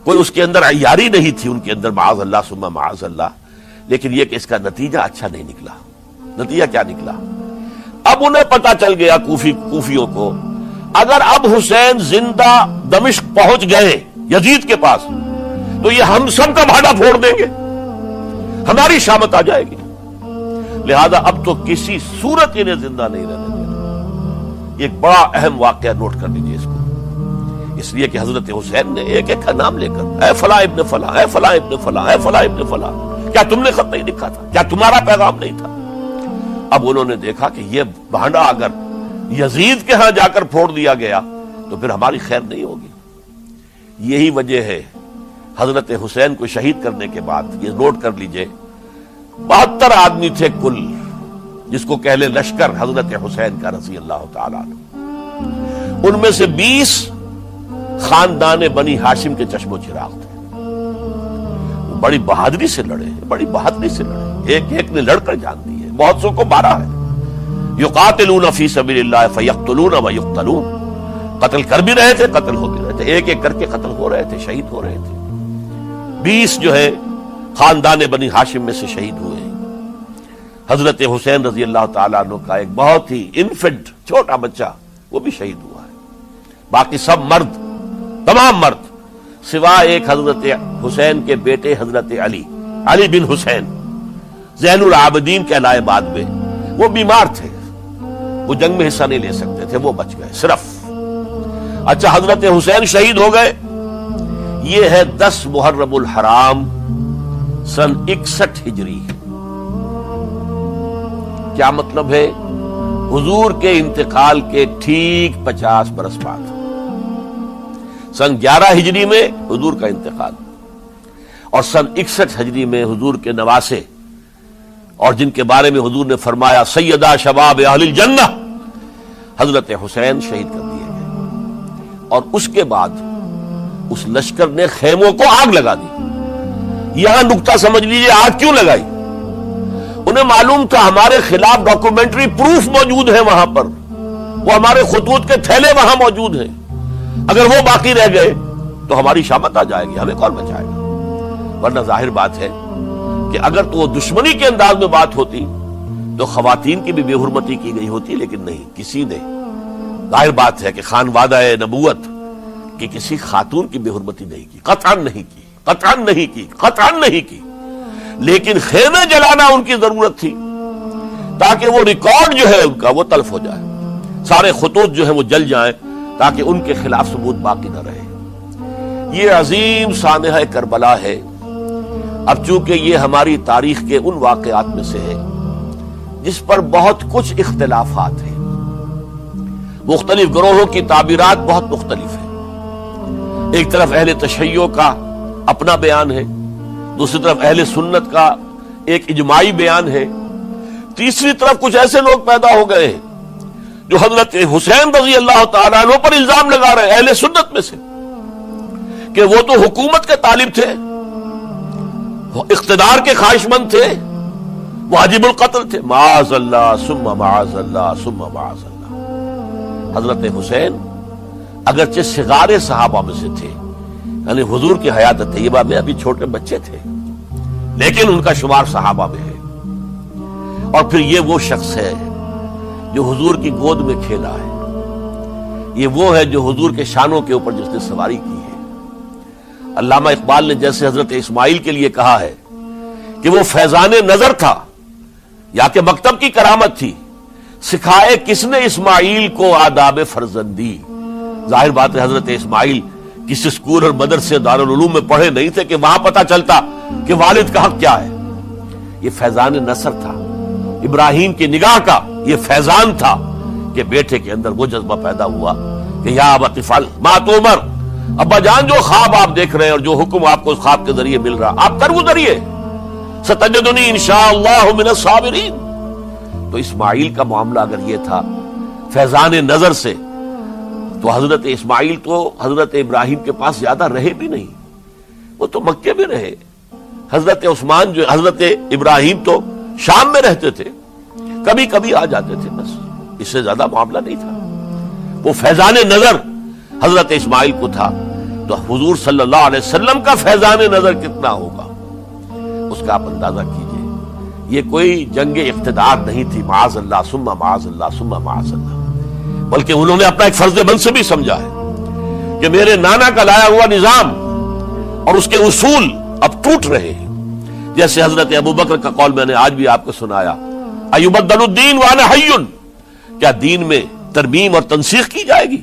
کوئی اس کے اندر عیاری نہیں تھی ان کے اندر، معاذ اللہ ثم معاذ اللہ، لیکن یہ کہ اس کا نتیجہ اچھا نہیں نکلا۔ نتیجہ کیا نکلا؟ اب انہیں پتا چل گیا کوفیوں کو، اگر اب حسین زندہ دمشق پہنچ گئے یزید کے پاس تو یہ ہم سب کا بھاڑا پھوڑ دیں گے، ہماری شامت آ جائے گی، لہذا اب تو کسی صورت انہیں زندہ نہیں رہنے دینا۔ ایک بڑا اہم واقعہ نوٹ کر لیجیے اس کو، اس لیے کہ حضرت حسین نے ایک ایک کا نام لے کر اے فلاں ابن فلاں، اے فلاں ابن فلاں، اے فلاں ابن فلاں، کیا تم نے خط نہیں لکھا تھا؟ کیا تمہارا پیغام نہیں تھا؟ اب انہوں نے دیکھا کہ یہ بھانڈا اگر یزید کے ہاں جا کر پھوڑ دیا گیا تو پھر ہماری خیر نہیں ہوگی۔ یہی وجہ ہے حضرت حسین کو شہید کرنے کے بعد، یہ نوٹ کر لیجئے، 72 آدمی تھے کل، جس کو کہ لے لشکر حضرت حسین کا رضی اللہ تعالیٰ عنہ، ان میں سے 20 خاندان بنی ہاشم کے چشم و چراغ تھے. وہ بڑی بہادری سے لڑے، بڑی بہادری سے لڑے، ایک ایک نے لڑ کر جان دی ہے، بہت سو کو مارا ہے. یقاتلون فی سبیل اللہ فیقتلون ویقتلون، قتل کر بھی رہے تھے، قتل ہو بھی رہے تھے، ایک ایک کر کے قتل ہو رہے تھے، شہید ہو رہے تھے. 20 جو ہے خاندان بنی ہاشم میں سے شہید ہوئے. حضرت حسین رضی اللہ تعالیٰ عنہ کا ایک بہت ہی انفنٹ چھوٹا بچہ وہ بھی شہید ہوا ہے. باقی سب مرد، تمام مرد، سوائے ایک حضرت حسین کے بیٹے حضرت علی بن حسین زین العابدین کہلائے بعد میں، وہ بیمار تھے، وہ جنگ میں حصہ نہیں لے سکتے تھے، وہ بچ گئے صرف. اچھا، حضرت حسین شہید ہو گئے. یہ ہے 10 محرم الحرام سن 61 ہجری. کیا مطلب ہے؟ حضور کے انتقال کے ٹھیک 50 برس بعد، سن 11 ہجری میں حضور کا انتقال، اور سن 61 ہجری میں حضور کے نواسے اور جن کے بارے میں حضور نے فرمایا سیدہ شباب اہل الجنہ، حضرت حسین شہید کر دیے گئے. اور اس کے بعد اس لشکر نے خیموں کو آگ لگا دی. یہاں نکتہ سمجھ لیجئے، آگ کیوں لگائی؟ انہیں معلوم تھا ہمارے خلاف ڈاکومنٹری پروف موجود ہے وہاں پر، وہ ہمارے خطوط کے تھیلے وہاں موجود ہیں. اگر وہ باقی رہ گئے تو ہماری شامت آ جائے گی، ہمیں کون بچائے گا؟ ورنہ ظاہر بات ہے کہ اگر تو وہ دشمنی کے انداز میں بات ہوتی تو خواتین کی بھی بے حرمتی کی گئی ہوتی، لیکن نہیں، کسی نے، ظاہر بات ہے کہ خانوادہ نبوت کی کسی خاتون کی بے حرمتی نہیں کی، قطعاً نہیں کی، قطعاً نہیں کی، قطعاً نہیں کی. لیکن خیمے جلانا ان کی ضرورت تھی تاکہ وہ ریکارڈ جو ہے ان کا وہ تلف ہو جائے، سارے خطوط جو ہیں وہ جل جائیں تاکہ ان کے خلاف ثبوت باقی نہ رہے. یہ عظیم سانحہ کربلا ہے. اب چونکہ یہ ہماری تاریخ کے ان واقعات میں سے ہے جس پر بہت کچھ اختلافات ہیں، مختلف گروہوں کی تعبیرات بہت مختلف ہیں. ایک طرف اہل تشیع کا اپنا بیان ہے، دوسری طرف اہل سنت کا ایک اجماعی بیان ہے، تیسری طرف کچھ ایسے لوگ پیدا ہو گئے ہیں جو حضرت حسین رضی اللہ تعالیٰ عنہ پر الزام لگا رہے ہیں اہل سنت میں سے کہ وہ تو حکومت کے طالب تھے، اقتدار کے خواہش مند تھے، واجب القتل تھے. معاذ اللہ ثم معاذ اللہ ثم معاذ اللہ. حضرت حسین اگرچہ صغار صحابہ میں سے تھے، یعنی حضور کی حیات طیبہ میں ابھی چھوٹے بچے تھے، لیکن ان کا شمار صحابہ میں ہے. اور پھر یہ وہ شخص ہے جو حضور کی گود میں کھیلا ہے، یہ وہ ہے جو حضور کے شانوں کے اوپر جس نے سواری کی ہے. علامہ اقبال نے جیسے حضرت اسماعیل کے لیے کہا ہے کہ وہ فیضان نظر تھا یا کہ مکتب کی کرامت تھی، سکھائے کس نے اسماعیل کو آداب فرزندی. ظاہر بات ہے حضرت اسماعیل کسی اسکول اور مدرسے دارالعلوم میں پڑھے نہیں تھے کہ وہاں پتہ چلتا کہ والد کا حق کیا ہے. یہ فیضان نصر تھا. ابراہیم کی نگاہ کا یہ فیضان تھا کہ بیٹے کے اندر وہ جذبہ پیدا ہوا کہ یا ابت افعل ما تؤمر، ابا جان جو خواب آپ دیکھ رہے ہیں اور جو حکم آپ کو اس خواب کے ذریعے مل رہا آپ کر گزریے، ستجدنی انشاءاللہ من الصابرین. تو اسماعیل کا معاملہ اگر یہ تھا فیضان نظر سے، تو حضرت اسماعیل تو حضرت ابراہیم کے پاس زیادہ رہے بھی نہیں، وہ تو مکے میں رہے. حضرت عثمان جو حضرت ابراہیم تو شام میں رہتے تھے، کبھی کبھی آ جاتے تھے، بس اس سے زیادہ معاملہ نہیں تھا. وہ فیضان نظر حضرت اسماعیل کو تھا، تو حضور صلی اللہ علیہ وسلم کا فیضان نظر کتنا ہوگا اس کا آپ اندازہ کیجئے. یہ کوئی جنگ اقتدار نہیں تھی، معاذ اللہ ثم معاذ اللہ ثم معاذ اللہ، بلکہ انہوں نے اپنا ایک فرض منصبی سمجھا ہے کہ میرے نانا کا لایا ہوا نظام اور اس کے اصول اب ٹوٹ رہے ہیں. جیسے حضرت ابو بکر کا قول میں نے آج بھی آپ کو سنایا، ایبدل الدین وانا حی، کیا دین میں ترمیم اور تنسیخ کی جائے گی،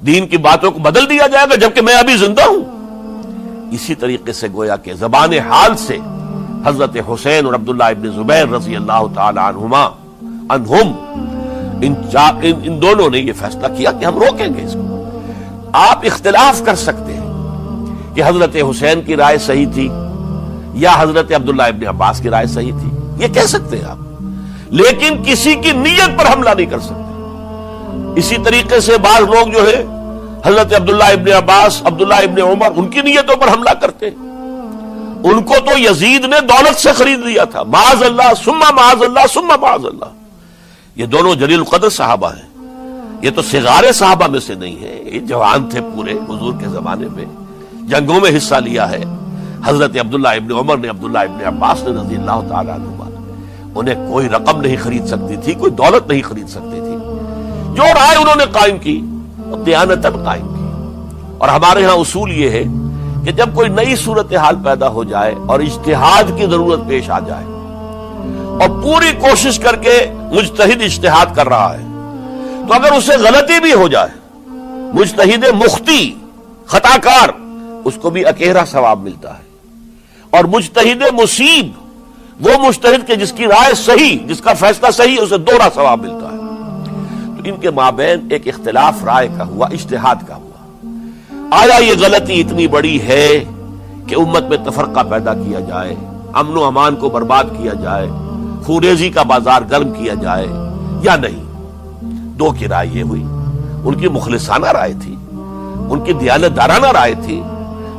دین کی باتوں کو بدل دیا جائے گا جبکہ میں ابھی زندہ ہوں. اسی طریقے سے گویا کہ زبان حال سے حضرت حسین اور عبداللہ ابن زبیر رضی اللہ تعالی عنہم ان دونوں نے یہ فیصلہ کیا کہ ہم روکیں گے اس کو. آپ اختلاف کر سکتے ہیں کہ حضرت حسین کی رائے صحیح تھی یا حضرت عبداللہ ابن عباس کی رائے صحیح تھی، یہ کہہ سکتے ہیں آپ، لیکن کسی کی نیت پر حملہ نہیں کر سکتے. اسی طریقے سے بعض لوگ جو ہے حضرت عبداللہ ابن عباس، عبداللہ ابن عمر، ان کی نیتوں پر حملہ کرتے. ان کو تو یزید نے دولت سے خرید لیا تھا. معاذ اللہ ثم معاذ اللہ ثم معاذ اللہ. یہ دونوں جلیل القدر صحابہ ہیں. یہ تو صغار صحابہ میں سے نہیں ہے، یہ جوان تھے پورے حضور کے زمانے میں، جنگوں میں حصہ لیا ہے. حضرت عبداللہ ابن عمر نے، عبداللہ ابن عباس نے رضی اللہ تعالیٰ عنہما، انہیں کوئی رقم نہیں خرید سکتی تھی، کوئی دولت نہیں خرید سکتی تھی. جو رائے انہوں نے قائم کی دیانتاً قائم کی. اور ہمارے ہاں اصول یہ ہے کہ جب کوئی نئی صورتحال پیدا ہو جائے اور اجتہاد کی ضرورت پیش آ جائے اور پوری کوشش کر کے مجتہد اجتہاد کر رہا ہے، تو اگر اسے غلطی بھی ہو جائے، مجتہد مختی خطا کار، اس کو بھی اکیرا ثواب ملتا ہے. اور مجتہد مصیب، وہ مجتہد کے جس کی رائے صحیح، جس کا فیصلہ صحیح، اسے دوہرا ثواب ملتا ہے. تو ان کے مابین ایک اختلاف رائے کا ہوا، اجتہاد کا ہوا. آیا یہ غلطی اتنی بڑی ہے کہ امت میں تفرقہ پیدا کیا جائے، امن و امان کو برباد کیا جائے، خوریزی کا بازار گرم کیا جائے، یا نہیں؟ دو کی رائے یہ ہوئی. ان کی مخلصانہ رائے تھی، ان کی دیانت دارانہ رائے تھی.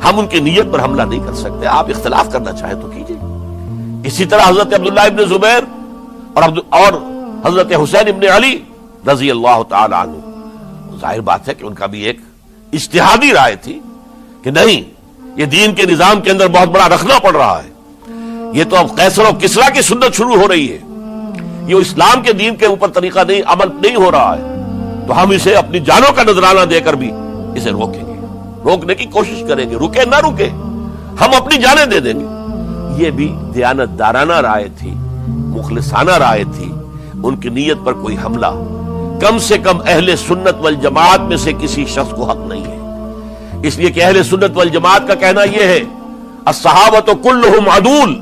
ہم ان کی نیت پر حملہ نہیں کر سکتے. آپ اختلاف کرنا چاہیں تو کیجئے. اسی طرح حضرت عبداللہ ابن زبیر اور حضرت حسین ابن علی رضی اللہ تعالی عنہ، ظاہر بات ہے کہ ان کا بھی ایک اجتہادی رائے تھی کہ نہیں، یہ دین کے نظام کے اندر بہت بڑا رکھنا پڑ رہا ہے. یہ تو اب قیصر و کسریٰ کی سنت شروع ہو رہی ہے، یہ اسلام کے دین کے اوپر طریقہ نہیں، عمل نہیں ہو رہا ہے، تو ہم اسے اپنی جانوں کا نذرانہ دے کر بھی اسے روکیں گے، روکنے کی کوشش کریں گے. رکے نہ رکے، ہم اپنی جانیں دے دیں گے. یہ بھی دیانت دارانہ رائے تھی، مخلصانہ رائے تھی. ان کی نیت پر کوئی حملہ کم سے کم اہل سنت والجماعت میں سے کسی شخص کو حق نہیں ہے. اس لیے کہ اہل سنت والجماعت کا کہنا یہ ہے، الصحابۃ کلہم عدول،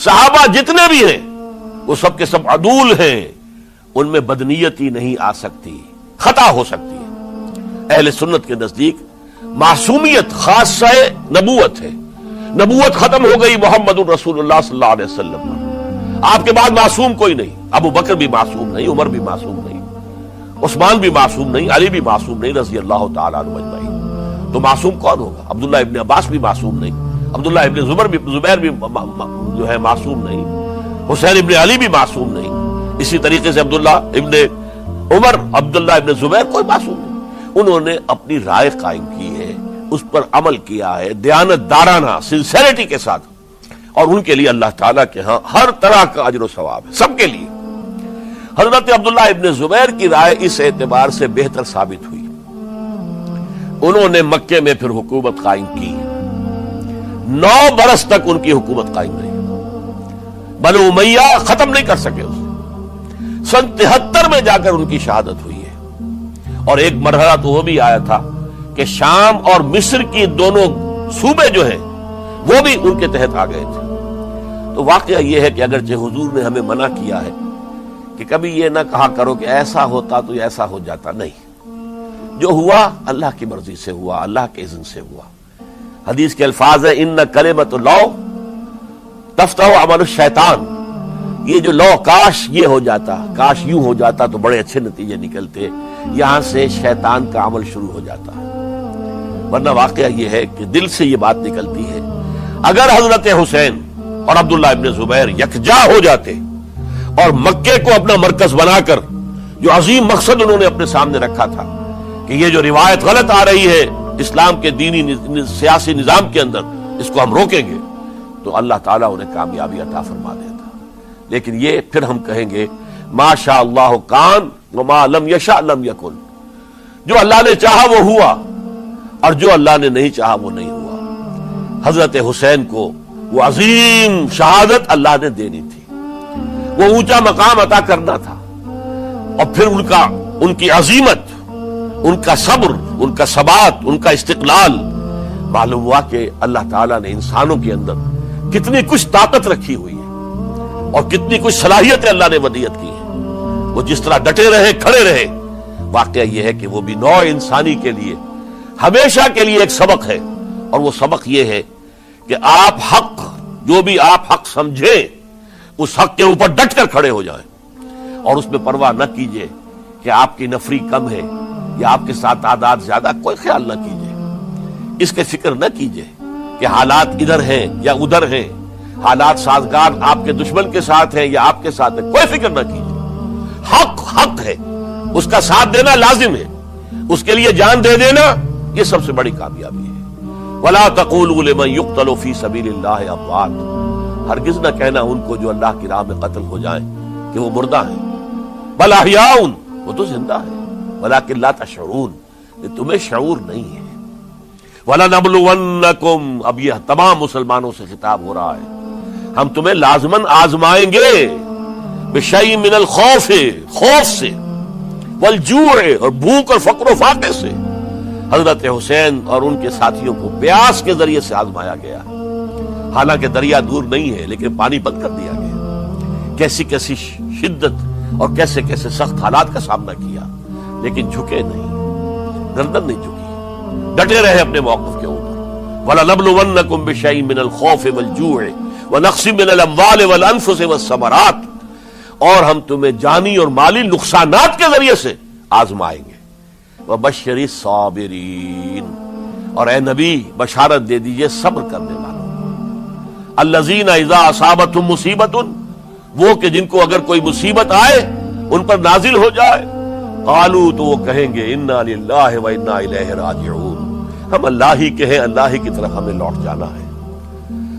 صحابہ جتنے بھی ہیں وہ سب کے سب عدول ہیں، ان میں بدنیتی نہیں آ سکتی، خطا ہو سکتی ہے. اہل سنت کے نزدیک معصومیت خاصہ نبوت ہے. نبوت ختم ہو گئی محمد الرسول اللہ صلی اللہ علیہ وسلم پر. آپ کے بعد معصوم کوئی نہیں. ابو بکر بھی معصوم نہیں، عمر بھی معصوم نہیں، عثمان بھی معصوم نہیں، علی بھی معصوم نہیں رضی اللہ تعالیٰ عنہ اجمعین. تو معصوم کون ہوگا؟ عبداللہ ابن عباس بھی معصوم نہیں، عبداللہ ابن زبیر بھی جو ہے معصوم نہیں، حسین ابن علی بھی معصوم نہیں. اسی طریقے سے عبداللہ ابن عمر، عبداللہ ابن زبیر، کوئی معصوم نہیں. انہوں نے اپنی رائے قائم کی ہے، اس پر عمل کیا ہے دیانت دارانہ سنسیریٹی کے ساتھ، اور ان کے لیے اللہ تعالیٰ کے ہاں ہر طرح کا اجر و ثواب ہے، سب کے لیے. حضرت عبداللہ ابن زبیر کی رائے اس اعتبار سے بہتر ثابت ہوئی، انہوں نے مکے میں پھر حکومت قائم کی. 9 برس تک ان کی حکومت قائم رہی. بنو امیہ ختم نہیں کر سکے اسے. سن 73 میں جا کر ان کی شہادت ہوئی ہے. اور ایک مرحلہ تو وہ بھی آیا تھا کہ شام اور مصر کی دونوں صوبے جو ہیں وہ بھی ان کے تحت آ گئے تھے. تو واقعہ یہ ہے کہ اگرچہ حضور نے ہمیں منع کیا ہے کہ کبھی یہ نہ کہا کرو کہ ایسا ہوتا تو ایسا ہو جاتا، نہیں، جو ہوا اللہ کی مرضی سے ہوا، اللہ کے اذن سے ہوا. حدیث کے الفاظ ہیں، ان کلمۃ اللہ تفتح عمل الشیطان. یہ جو لو کاش یہ ہو جاتا، کاش یوں ہو جاتا تو بڑے اچھے نتیجے نکلتے، یہاں سے شیطان کا عمل شروع ہو جاتا ہے. ورنہ واقعہ یہ ہے کہ دل سے یہ بات نکلتی ہے. اگر حضرت حسین اور عبداللہ ابن زبیر یکجا ہو جاتے اور مکے کو اپنا مرکز بنا کر جو عظیم مقصد انہوں نے اپنے سامنے رکھا تھا کہ یہ جو روایت غلط آ رہی ہے اسلام کے دینی سیاسی نظام کے اندر، اس کو ہم روکیں گے، تو اللہ تعالیٰ انہیں کامیابی عطا فرما دیتا. لیکن یہ پھر ہم کہیں گے ما شاء اللہ کان وما لم یشاء لم یکن. جو اللہ نے چاہا وہ ہوا، اور جو اللہ نے نہیں چاہا وہ نہیں ہوا. حضرت حسین کو وہ عظیم شہادت اللہ نے دینی تھی، وہ اونچا مقام عطا کرنا تھا، اور پھر ان کی عظیمت، ان کا صبر، ان کا ثبات، ان کا استقلال. معلوم ہوا کہ اللہ تعالیٰ نے انسانوں کے اندر کتنی کچھ طاقت رکھی ہوئی ہے اور کتنی کچھ صلاحیتیں اللہ نے ودیعت کی ہیں. وہ جس طرح ڈٹے رہے، کھڑے رہے. واقعہ یہ ہے کہ وہ بھی نوع انسانی کے لیے ہمیشہ کے لیے ایک سبق ہے، اور وہ سبق یہ ہے کہ آپ حق، جو بھی آپ حق سمجھیں، اس حق کے اوپر ڈٹ کر کھڑے ہو جائیں. اور اس میں پرواہ نہ کیجئے کہ آپ کی نفری کم ہے یا آپ کے ساتھ تعداد زیادہ، کوئی خیال نہ کیجئے، اس کے فکر نہ کیجئے کہ حالات ادھر ہیں یا ادھر ہیں، حالات سازگار آپ کے دشمن کے ساتھ ہیں یا آپ کے ساتھ ہیں، کوئی فکر نہ کیجئے۔ حق ہے، اس کا ساتھ دینا لازم ہے، اس کے لیے جان دے دینا یہ سب سے بڑی کامیابی ہے۔ وَلَا تَقُولُوا لِمَن يُقْتَلُ فِي سَبِيلِ اللَّهِ أَمْوَاتٌ، ہرگز نہ کہنا ان کو جو اللہ کی راہ میں قتل ہو جائیں کہ وہ مردہ ہیں، بل احیاء، وہ تو زندہ ہیں، ولیکن لا تشعرون، یہ تمہیں شعور نہیں ہے۔ وَلَنَبْلُوَنَّكُمْ، اب یہ تمام مسلمانوں سے خطاب ہو رہا ہے، ہم تمہیں لازماً آزمائیں گے، بِشَيْءٍ مِّنَ الْخَوْفِ، خوف سے، وَالْجُوعِ، اور بھوک اور فقر و فاقے سے۔ حضرت حسین اور ان کے ساتھیوں کو پیاس کے ذریعے سے آزمایا گیا، حالانکہ دریا دور نہیں ہے لیکن پانی بند کر دیا گیا، کیسی کیسی شدت اور کیسے کیسے سخت حالات کا سامنا کیا، لیکن جھکے نہیں، گردن نہیں جھکی، ڈٹے رہے اپنے موقف کے اوپر۔ وَلَنَبْلُوَنَّكُمْ بِشَيْءٍ مِّنَ الْخَوْفِ وَالْجُوعِ وَنَقْصٍ مِّنَ الْأَمْوَالِ وَالْأَنفُسِ وَالثَّمَرَاتِ، اور ہم تمہیں جانی اور مالی نقصانات کے ذریعے سے آزمائیں گے۔ وَبَشِّرِ الصَّابِرِينَ، اور اے نبی بشارت دے دیجئے صبر کرنے والوں، الَّذِينَ إِذَا أَصَابَتْهُمْ مُصِيبَةٌ، وہ کہ جن کو اگر کوئی مصیبت آئے، ان پر نازل ہو جائے، قالوا، تو وہ کہیں گے، اِنَّا لِلَّهِ وَإِنَّا إِلَيْهِ رَاجِعُونَ، ہم اللہ ہی کے ہیں، اللہ ہی کی طرف ہمیں لوٹ جانا ہے۔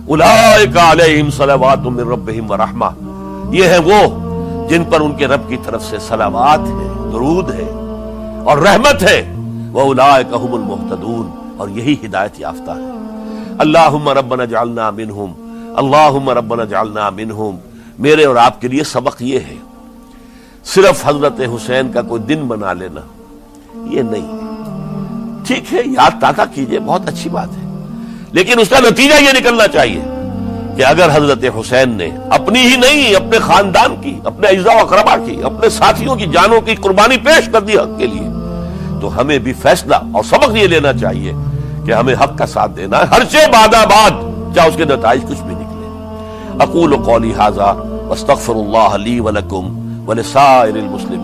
أُولَئِكَ عَلَيْهِمْ صَلَوَاتٌ مِّن رَّبِّهِمْ وَرَحْمَةٌ، یہ ہیں وہ جن پر ان کے رب کی طرف سے صلوات ہے، درود ہے اور رحمت ہے، وَأُولَئِكَ هُمُ الْمُهْتَدُونَ، اور یہی ہدایت یافتہ ہے۔ اللہم ربنا اجعلنا منہم، اللہم ربنا اجعلنا منہم، میرے اور آپ کے لیے سبق یہ ہے، صرف حضرت حسین کا کوئی دن بنا لینا یہ نہیں ہے، ٹھیک ہے یاد تازہ کیجئے، بہت اچھی بات ہے، لیکن اس کا نتیجہ یہ نکلنا چاہیے کہ اگر حضرت حسین نے اپنی ہی نہیں، اپنے خاندان کی، اپنے اعزاء و اقربا کی، اپنے ساتھیوں کی جانوں کی قربانی پیش کر دی حق کے لیے، تو ہمیں بھی فیصلہ اور سبق یہ لینا چاہیے کہ ہمیں حق کا ساتھ دینا ہے، ہر شے بعد آباد، چاہے اس کے نتائج کچھ بھی نکلے۔ اقول قولی ھذا واستغفر اللہ لی ولکم ولسائر المسلمین۔